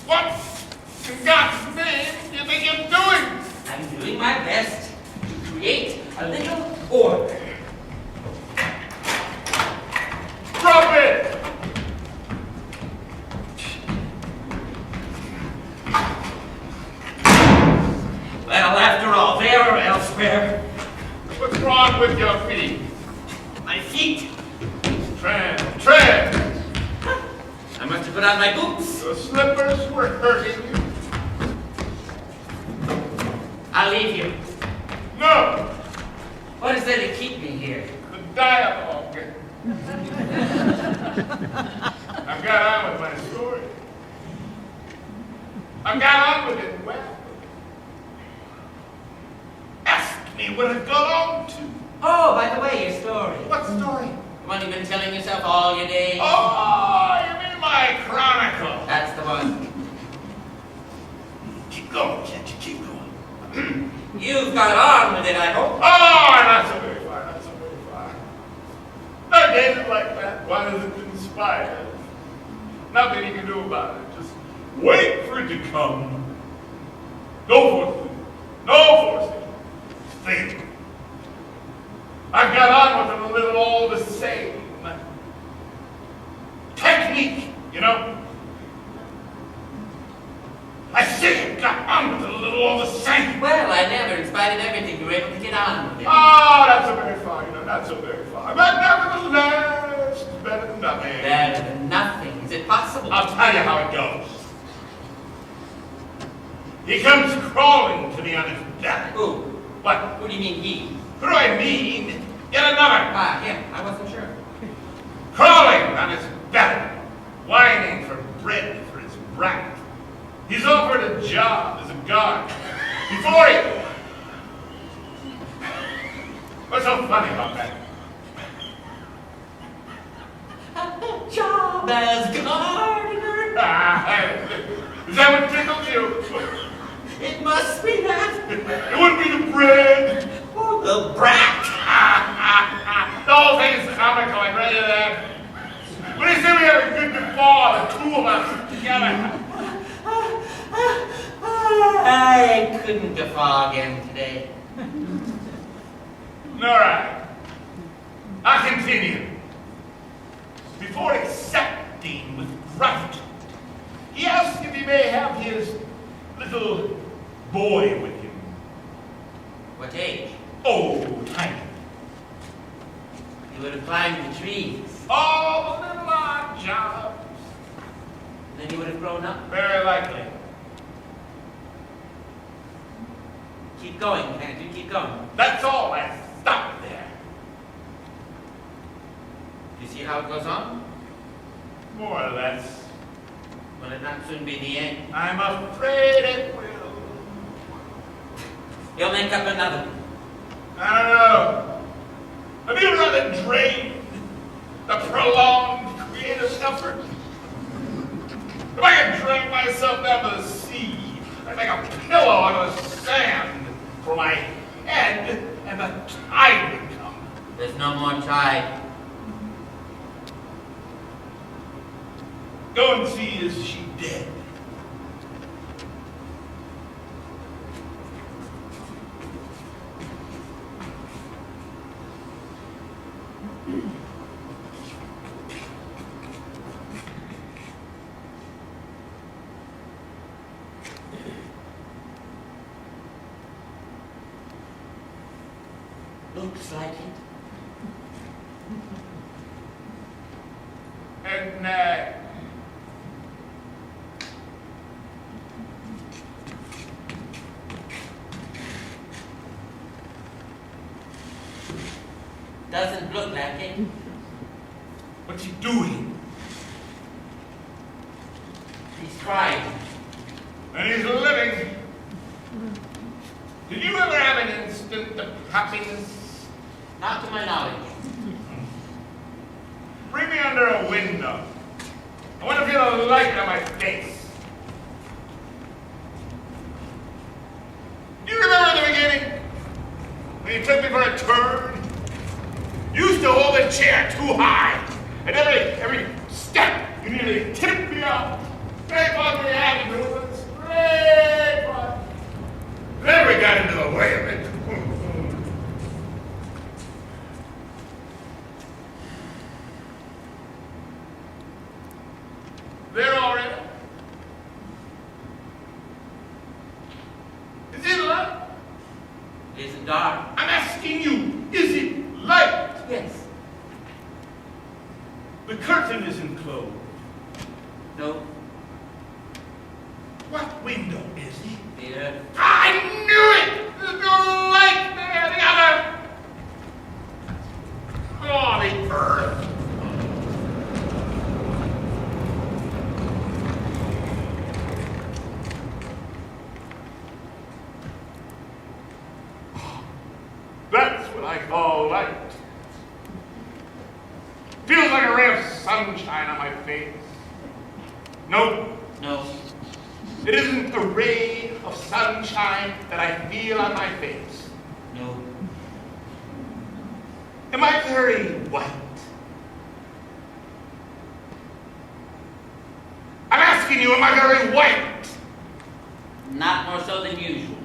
What in God's name do you think you're doing? I'm doing my best to create a little order. Drop it! Well, after all, they are elsewhere. What's wrong with your feet? My feet. Tread. I must have put on my boots. Your slippers were hurting you. I'll leave you. No, What is there to keep me here? the dialogue. I've got on with my story. I've got on with it well. Ask me what it got on to. Oh, by the way, your story. What story? The one you've been telling yourself all your days. Oh, you mean my chronicle? That's the one. Keep going, can't you? Keep going. You've got on with it, I hope. Oh, not so very far, not so very far. I days it like that. One isn't inspired. Nothing you can do about it. Just wait for it to come. No forcing. No forcing. Think. I've got on with it a little all the same. Technique, you know? I say got on with it a little all the same. Well, I never, in spite of everything, you were able to get on with it. Oh, not so very far, not so very far. But nevertheless, it's better than nothing. Better than nothing. Is it possible? I'll tell you how it goes. He comes crawling to me on his belly. Who? What? Who do you mean he? Who do I mean? Yet another. Ah, him. I wasn't sure. Crawling on his belly, whining for bread for his brat. He's offered a job as a guard. Before he... What's so funny about that? Job as gardener. Is that what tickled you? It must be that. It wouldn't be the bread. Oh, the brat. The whole thing's comical, I read you that. What do you say we have a good before, the two of us together? I couldn't guffaw again today. All right. I'll continue. Before accepting with gratitude, he asks if he may have his little boy with him. What age? Oh, tiny. He would have climbed the trees. All the little odd jobs. Then he would have grown up. Very likely. Keep going, can't you? Keep going. That's all. I stopped there. You see how it goes on? More or less. Will it not soon be the end? I'm afraid it will. You'll make up another. I don't know. Have you rather drained the prolonged creative effort? If I can drag myself down to the sea, I'd make a pillow out of the sand for my head, and the tide would come. There's no more tide. Go and see, is she dead? Looks like it. And, Doesn't look like it. what's he doing? He's crying. And he's living. Did you ever have an instant of happiness? Not to my knowledge. Bring me under a window. I want to feel the light on my face. Do you remember the beginning? When you took me for a turn? You used to hold the chair too high. And every step, you nearly tipped me off. Straight on the avenue, straight on. Then we got into the way of it. There already? Is it light? It isn't dark. I'm asking you, is it light? Yes. The curtain isn't closed. No. What window is it? The earth. I knew it! There's no light there, the other! Oh, the earth! That's what I call light. Feels like a ray of sunshine on my face. No, No. it isn't a ray of sunshine that I feel on my face. No. Am I very white? I'm asking you, am I very white? Not more so than usual.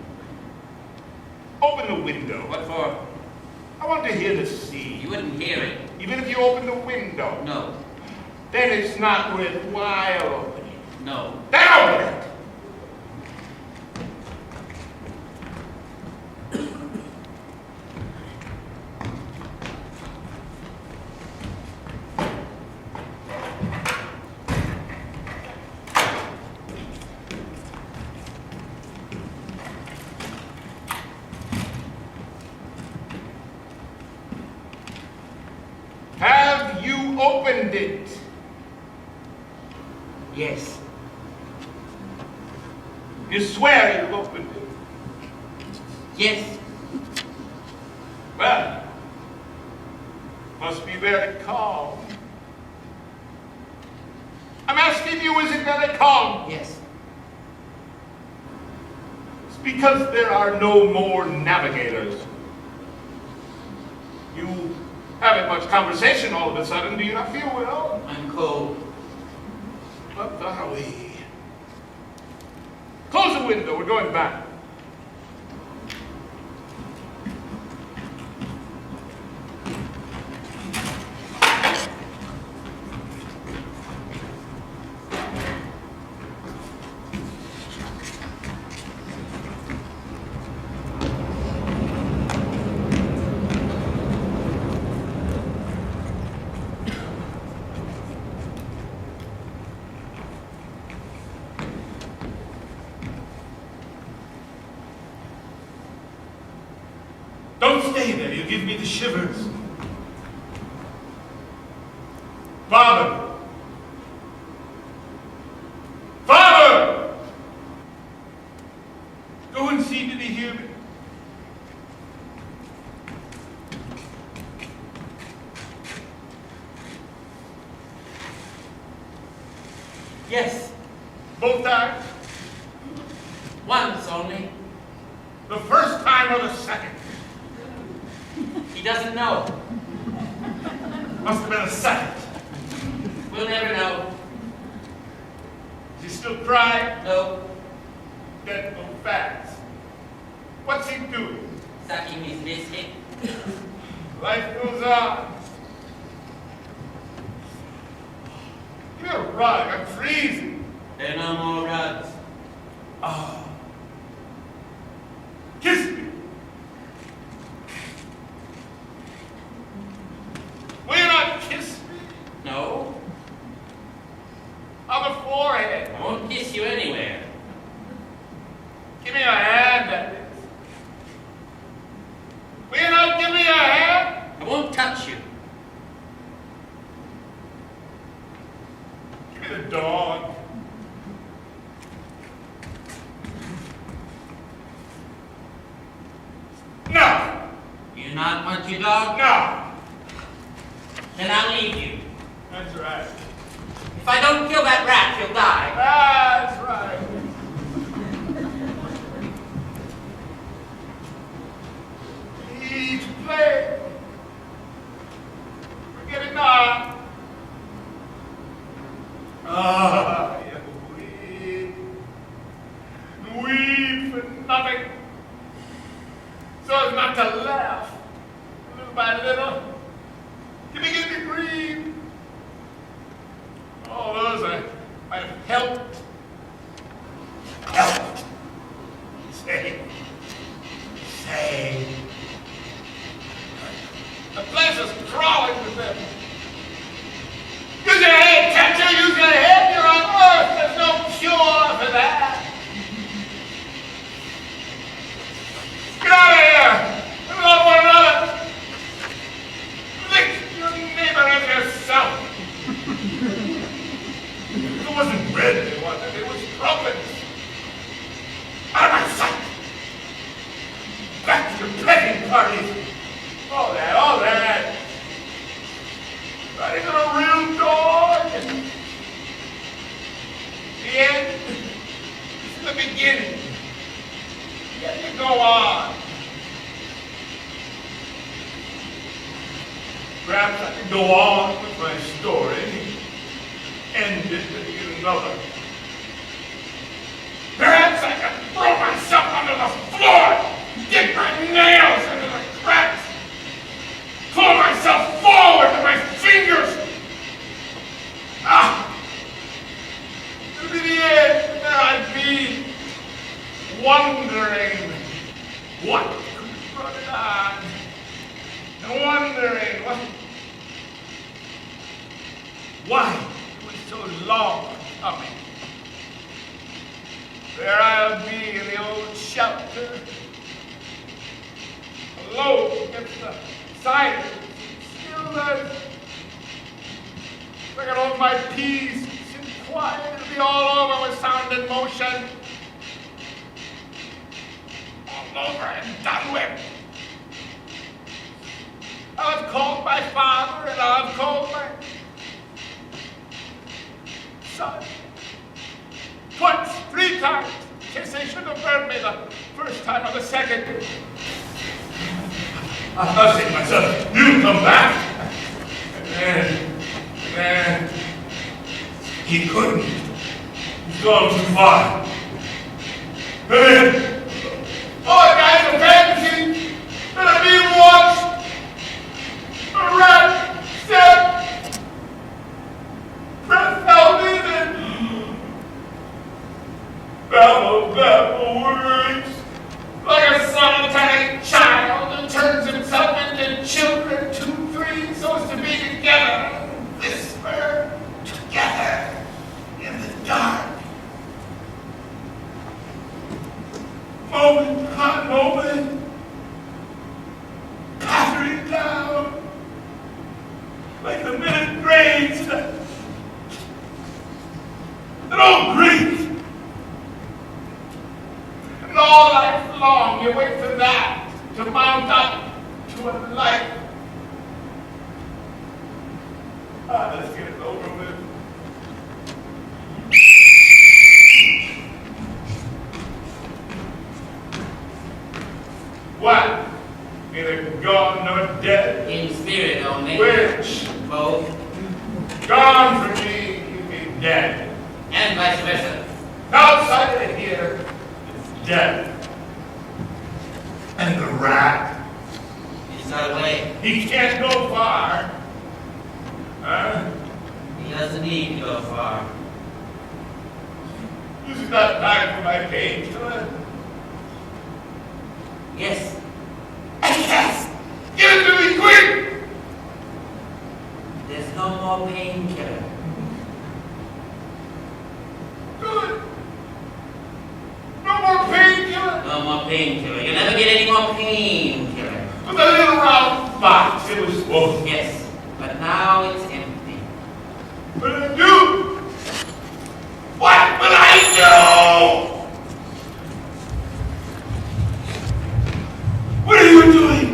Open the window. What for? I want to hear the sea. You wouldn't hear it. Even if you open the window, No. then it's not worthwhile opening. No. Then open it! Have you opened it? Yes. You swear you've opened it. Yes. Well, must be very calm. I'm asking you, is it very calm? Yes. It's because there are no more navigators. You haven't much conversation all of a sudden. Do you not feel well? I'm cold. What are we? Close the window. We're going back. Don't stay there. You give me the shivers. Father! Father! Go and see, did he hear me? Yes. Both times? Once only. The first time or the second? He doesn't know. Must have been a second. We'll never know. Is he still crying? No. Dead go fast. What's he doing? Sucking his biscuit. Life goes on. Give me a rug. I'm freezing. There are no more rugs. Ah. Kiss me. Will you not kiss me? No. On the forehead. I won't kiss you anywhere. Give me a hand at it. Will you not give me a hand? I won't touch you. Give me the dog. not want your dog? No. Then I'll leave you. That's right. If I don't kill that rat, he'll die. That's right. Each play. Forget it not. Ah, you weep for nothing. So as not to laugh, little by little. You begin to grieve. All those I might have helped. Helped. Say. The place is crawling with them. Use your head, catcher, use your head. You're on earth. There's no cure for that. Get out of here. We love one another. Lick your neighbor and yourself. It wasn't bread they wanted, it was trumpets. Out of my sight. Back to your petting parties. All that. Riding on a real dog. The end is the beginning. Yet you go on. Perhaps I could go on with my story. End it and begin another. Perhaps I could throw myself onto the floor, dig my nails into the cracks, pull myself forward with my fingers. It'll be the end, and there I'd be, wondering what could have brought it on, and wondering why it was so long coming. There I'll be in the old shelter, alone against the silence and stillness. I can hold my peace, sit quiet, it'll be all over with sound and motion. All over and done with. I'll have called my father and I'll have called my son. Twice, 3 times. Guess they should have burned me the first time or the second. I was saying to myself, you come back. And then he couldn't. He's gone too far. And then, oh, guys, a fantasy that I'm being watched. A rat step. Breath held in and babble words. Like a solitary child who turns himself into children 2, 3, so as to be together. Whisper together in the dark. Moment by moment, pattering down like the minute rains that all grief. And all life long you wait for that to mount up to a life. Let's get it over with. What? Neither gone nor dead? In spirit only. Which? Both. Gone from me, you be dead. And vice versa. Outside of here is death. And the rat? He's not away. He can't go far. Huh? He doesn't need to go far. This is not time for my painkiller. Yes. Yes! Give it to me quick! There's no more painkiller. Good. No more painkiller. No more painkiller. You'll never get any more painkiller. With a little round box, it was full. Yes. But now it's empty. What did I do? What will I do? What are you doing?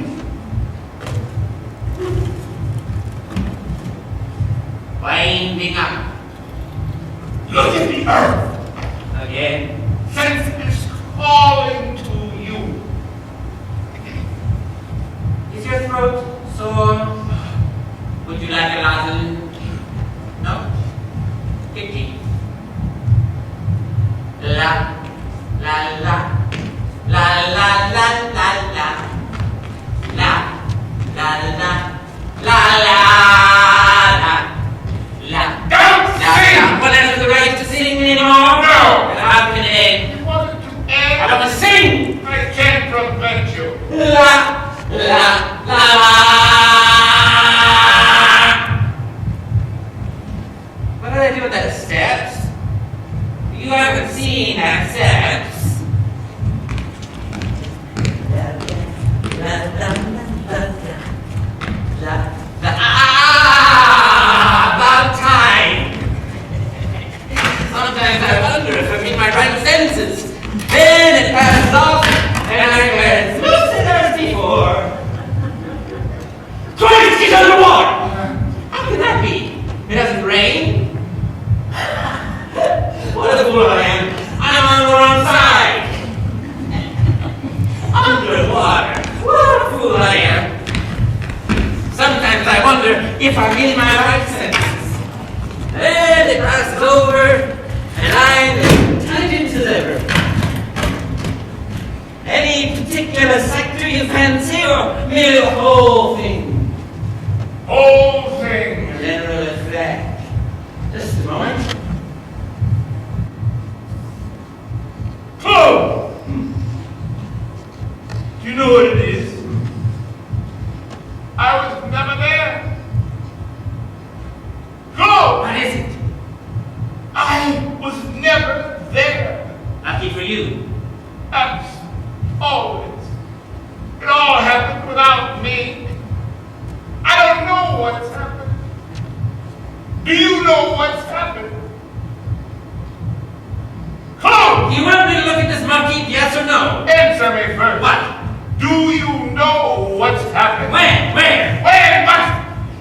prevent you. La, la, la, la. What do they do with that steps? You haven't seen that steps. About time. Sometimes I wonder if I'm in my right senses. Then it passes off, and I'm as lucid as before. Christ, he's underwater! How can that be? It doesn't rain. What a fool I am. I'm on the wrong side. Underwater. What a fool I am. Sometimes I wonder if I'm in my right senses. Then it passes over, and I'm as intelligent as ever. Any particular sector you fancy, or merely the whole thing? Whole thing. General effect. Just a moment. Clue! Do you know what it is? I was never there. Clue! What is it? I was never there. Lucky for you. That's always. It all happened without me. I don't know what's happened. Do you know what's happened? Clue! Do you want me to look at this monkey, yes or no? Answer me first. What? Do you know what's happened? When? Where? When? What?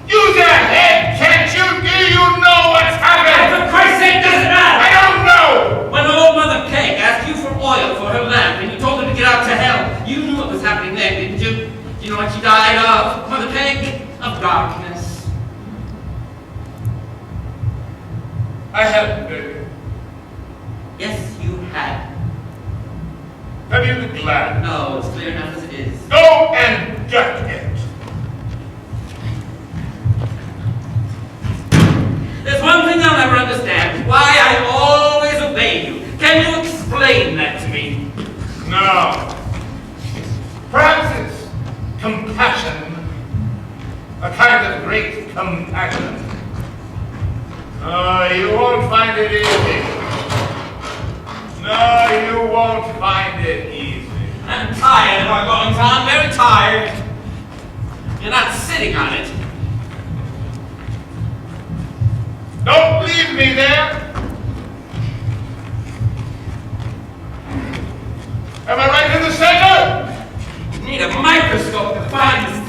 Use your head, can't you? Do you know what's happened? For Christ's sake, doesn't matter! I don't know! When old Mother Peg asked you for oil for her lamp and you told her to get out to hell, you knew what was happening then, didn't you? You know what she died of, Mother Peg? Of darkness. I haven't been. Yes, you had. Have you been glad? No, it's clear enough as it is. Go and get it. There's one thing I'll never understand. Why I always obey you. Can you explain that to me? No. Perhaps it's compassion. A kind of great compassion. You won't find it easy. No, you won't find it easy. I'm tired of our goings on, very tired. You're not sitting on it. Don't leave me there. Am I right in the center? You need a microscope to find this.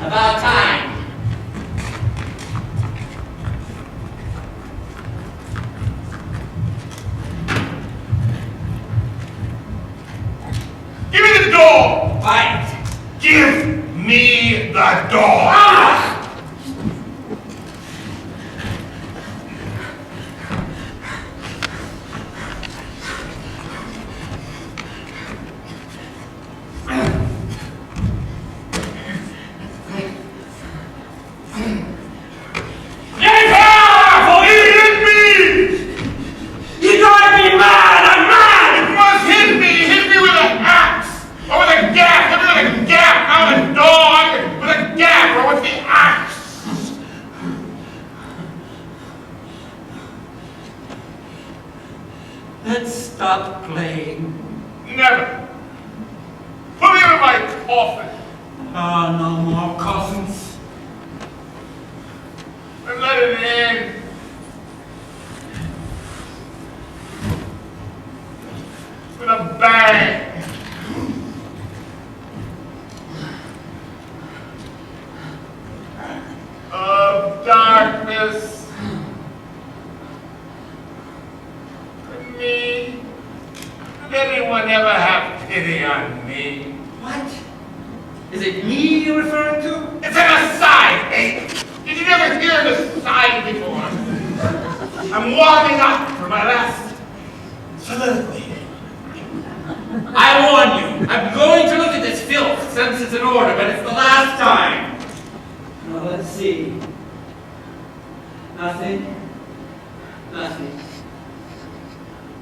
About time. Give me the door! Fight. Give me the door! Ah! Let's stop playing. Never. Put me in my coffin Oh, no more coffins. and let it end. With a bang. Of darkness. And me. Did anyone ever have pity on me? What? Is it me you're referring to? It's an aside, eh? Did you never hear an aside before? I'm warming up for my last soliloquy. I warn you, I'm going to look at this filth since it's in order, but it's the last time. Now let's see. Nothing. Nothing.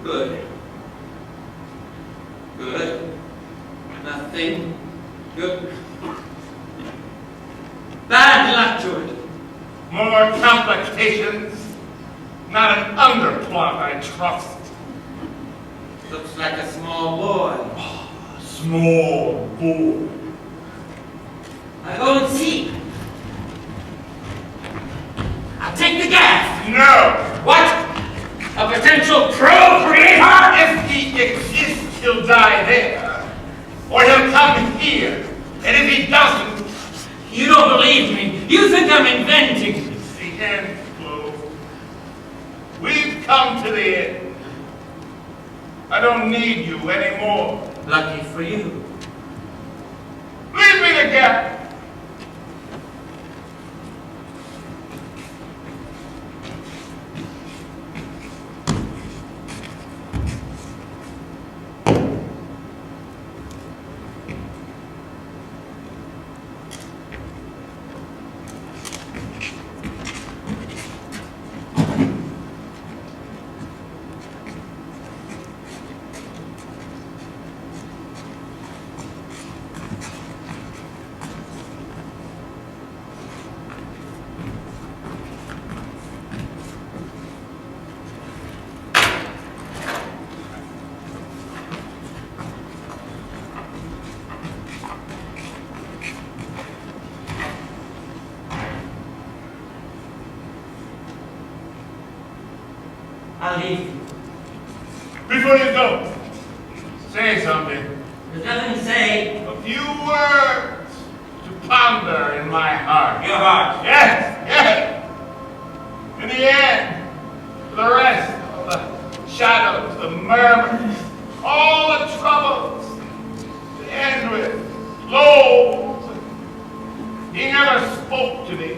Good. Good. Nothing. Good. Bad luck to it. More complications. Not an underplot, I trust. Looks like a small boy. Small boy. I go and see. I'll take the gas. No! What? A potential procreator? If he exists, he'll die there. Or he'll come here. And if he doesn't, You don't believe me. You think I'm inventing. it's the end, Flo. We've come to the end. I don't need you anymore. Lucky for you. Leave me the gap. I'll leave you. Before you go, say something. There's nothing to say. A few words to ponder in my heart. Your heart. Yes, yes. In the end, for the rest, all the shadows, the murmurs, all the troubles, to end with lows. He never spoke to me,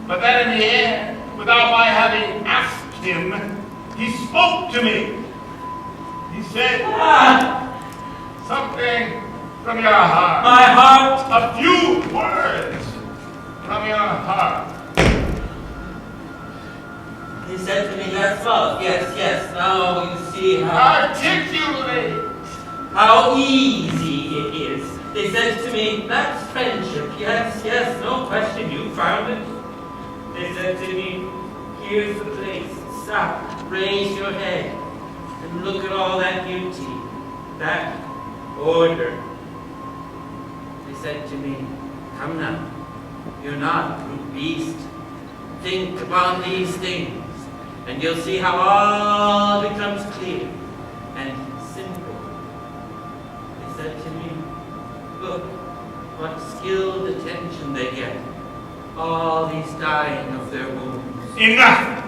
but then in the end, without my having asked him, he spoke to me. He said, something from your heart. My heart. A few words from your heart. He said to me, that's love. Yes, yes. Now you see how Articulate. easy it is. They said to me, that's friendship. Yes, yes, no question. You found it. They said to me, here's the place. Stop. Raise your head. And look at all that beauty. That order. They said to me, come now. You're not a brute beast. Think upon these things. And you'll see how all becomes clear and simple. They said to me, look, what skilled attention they get. All these dying of their wounds. Enough.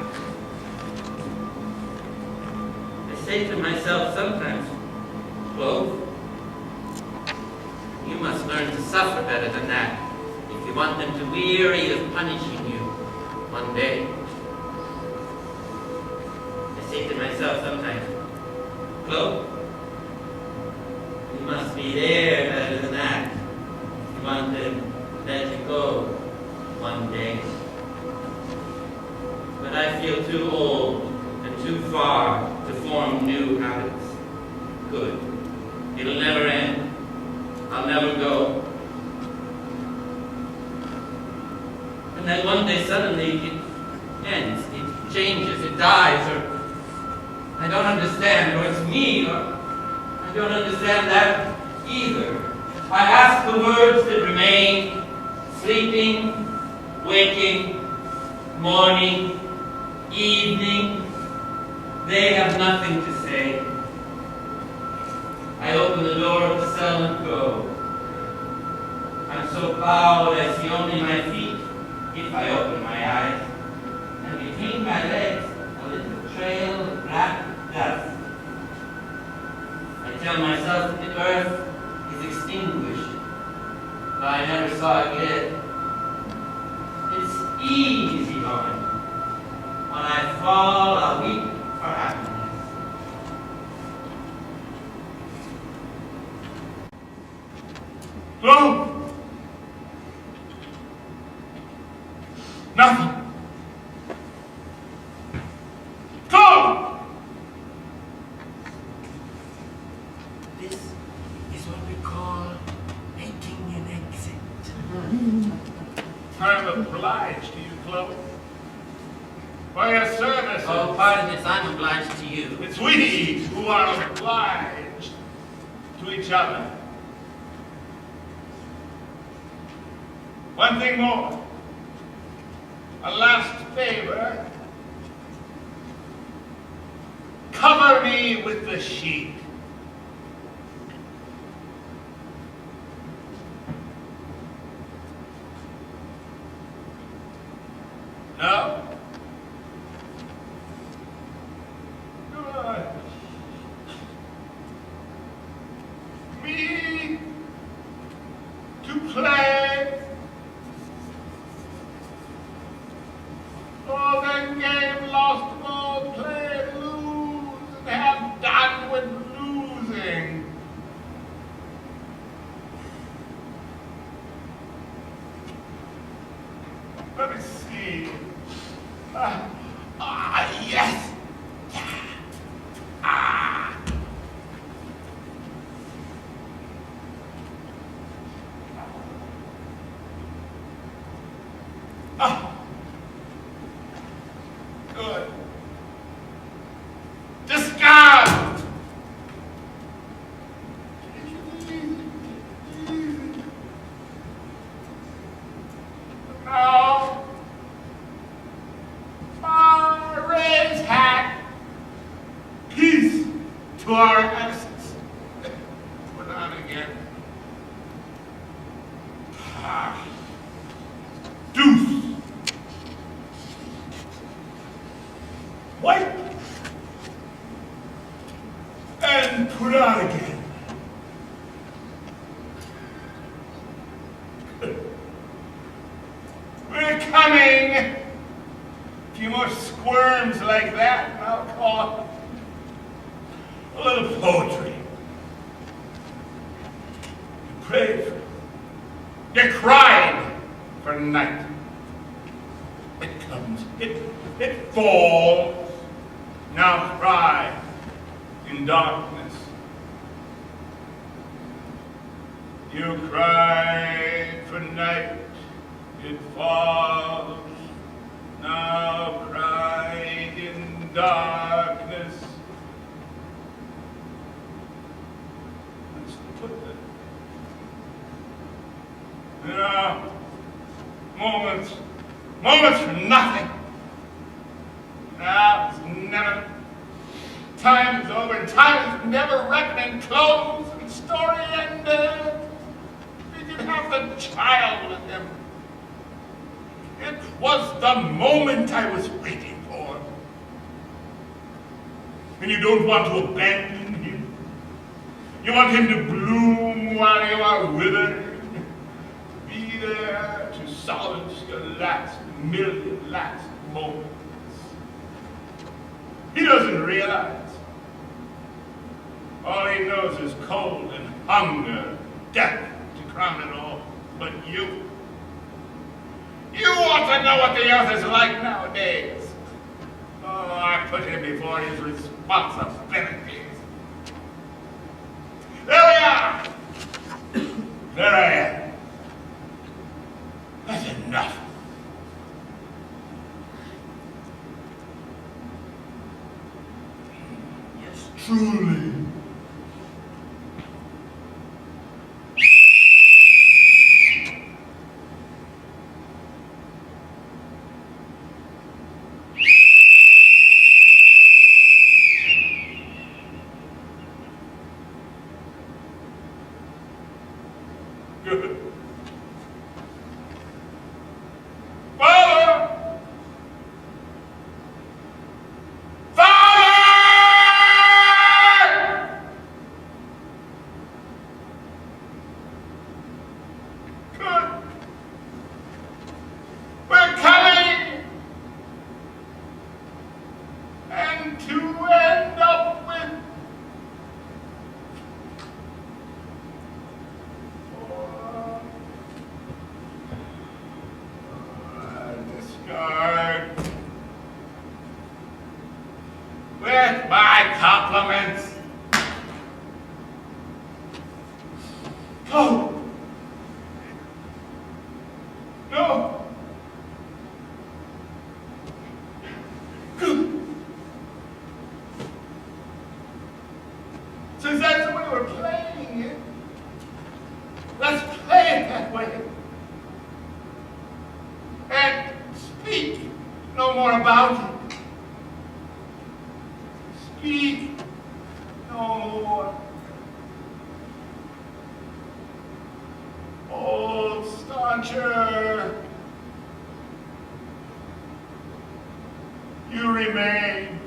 I say to myself sometimes, Clove, you must learn to suffer better than that if you want them to weary of punishing you one day. I say to myself sometimes, Clove, you must be there better than that if you want them to let you go one day. But I feel too old and too far to form new habits. Good. It'll never end. I'll never go. And then one day suddenly it ends, it changes, it dies, or I don't understand, or it's me, or I don't understand that either. I ask the words that remain, sleeping, waking, morning, evening, they have nothing to say. I open the door of the cell and go. I'm so bowed I see only my feet if I open my eyes. And between my legs, a little trail of black dust. I tell myself that the earth is extinguished, but I never saw it yet. It's easy going. When I fall, I'll weep for happiness. No. Nothing. obliged to you, Chloe, for your services. Oh, pardon, miss, I'm obliged to you. It's we who are obliged to each other. One thing more. A last favor. Cover me with the sheet. No? Good. Me to play. Oh, that game lost all, play, lose, and have done with losing. Let me see. Yes. Ah. Ah. Good. Discard. Now, raise hat. Peace to our asses. Put on again. Ah. Deuce. White. And put on again. We're coming. A few more squirms like that, and I'll call it a little poetry. You prayed for, you cried for night. It comes, it falls. Now cry in darkness. You cried for night. It falls. Now cry in darkness. Let's put that. There are moments for nothing. Now it's never. Time is over, and time is never reckoning closed, and story ended. You can have the child with him. It was the moment I was waiting for. And you don't want to abandon him. You want him to bloom while you are withered. Be there to solace your last million last moments. He doesn't realize. All he knows is cold and hunger, death to crown it all. But you ought to know what the earth is like nowadays. Oh, I put him before his responsibilities. There we are. There I am. That's enough. Yes, truly. Good. Father! Father! Good. We're coming! And to end up with discard with my compliments. Go. No. we're playing it, let's play it that way. And speak no more about it. Speak no more. Old stauncher, you remain.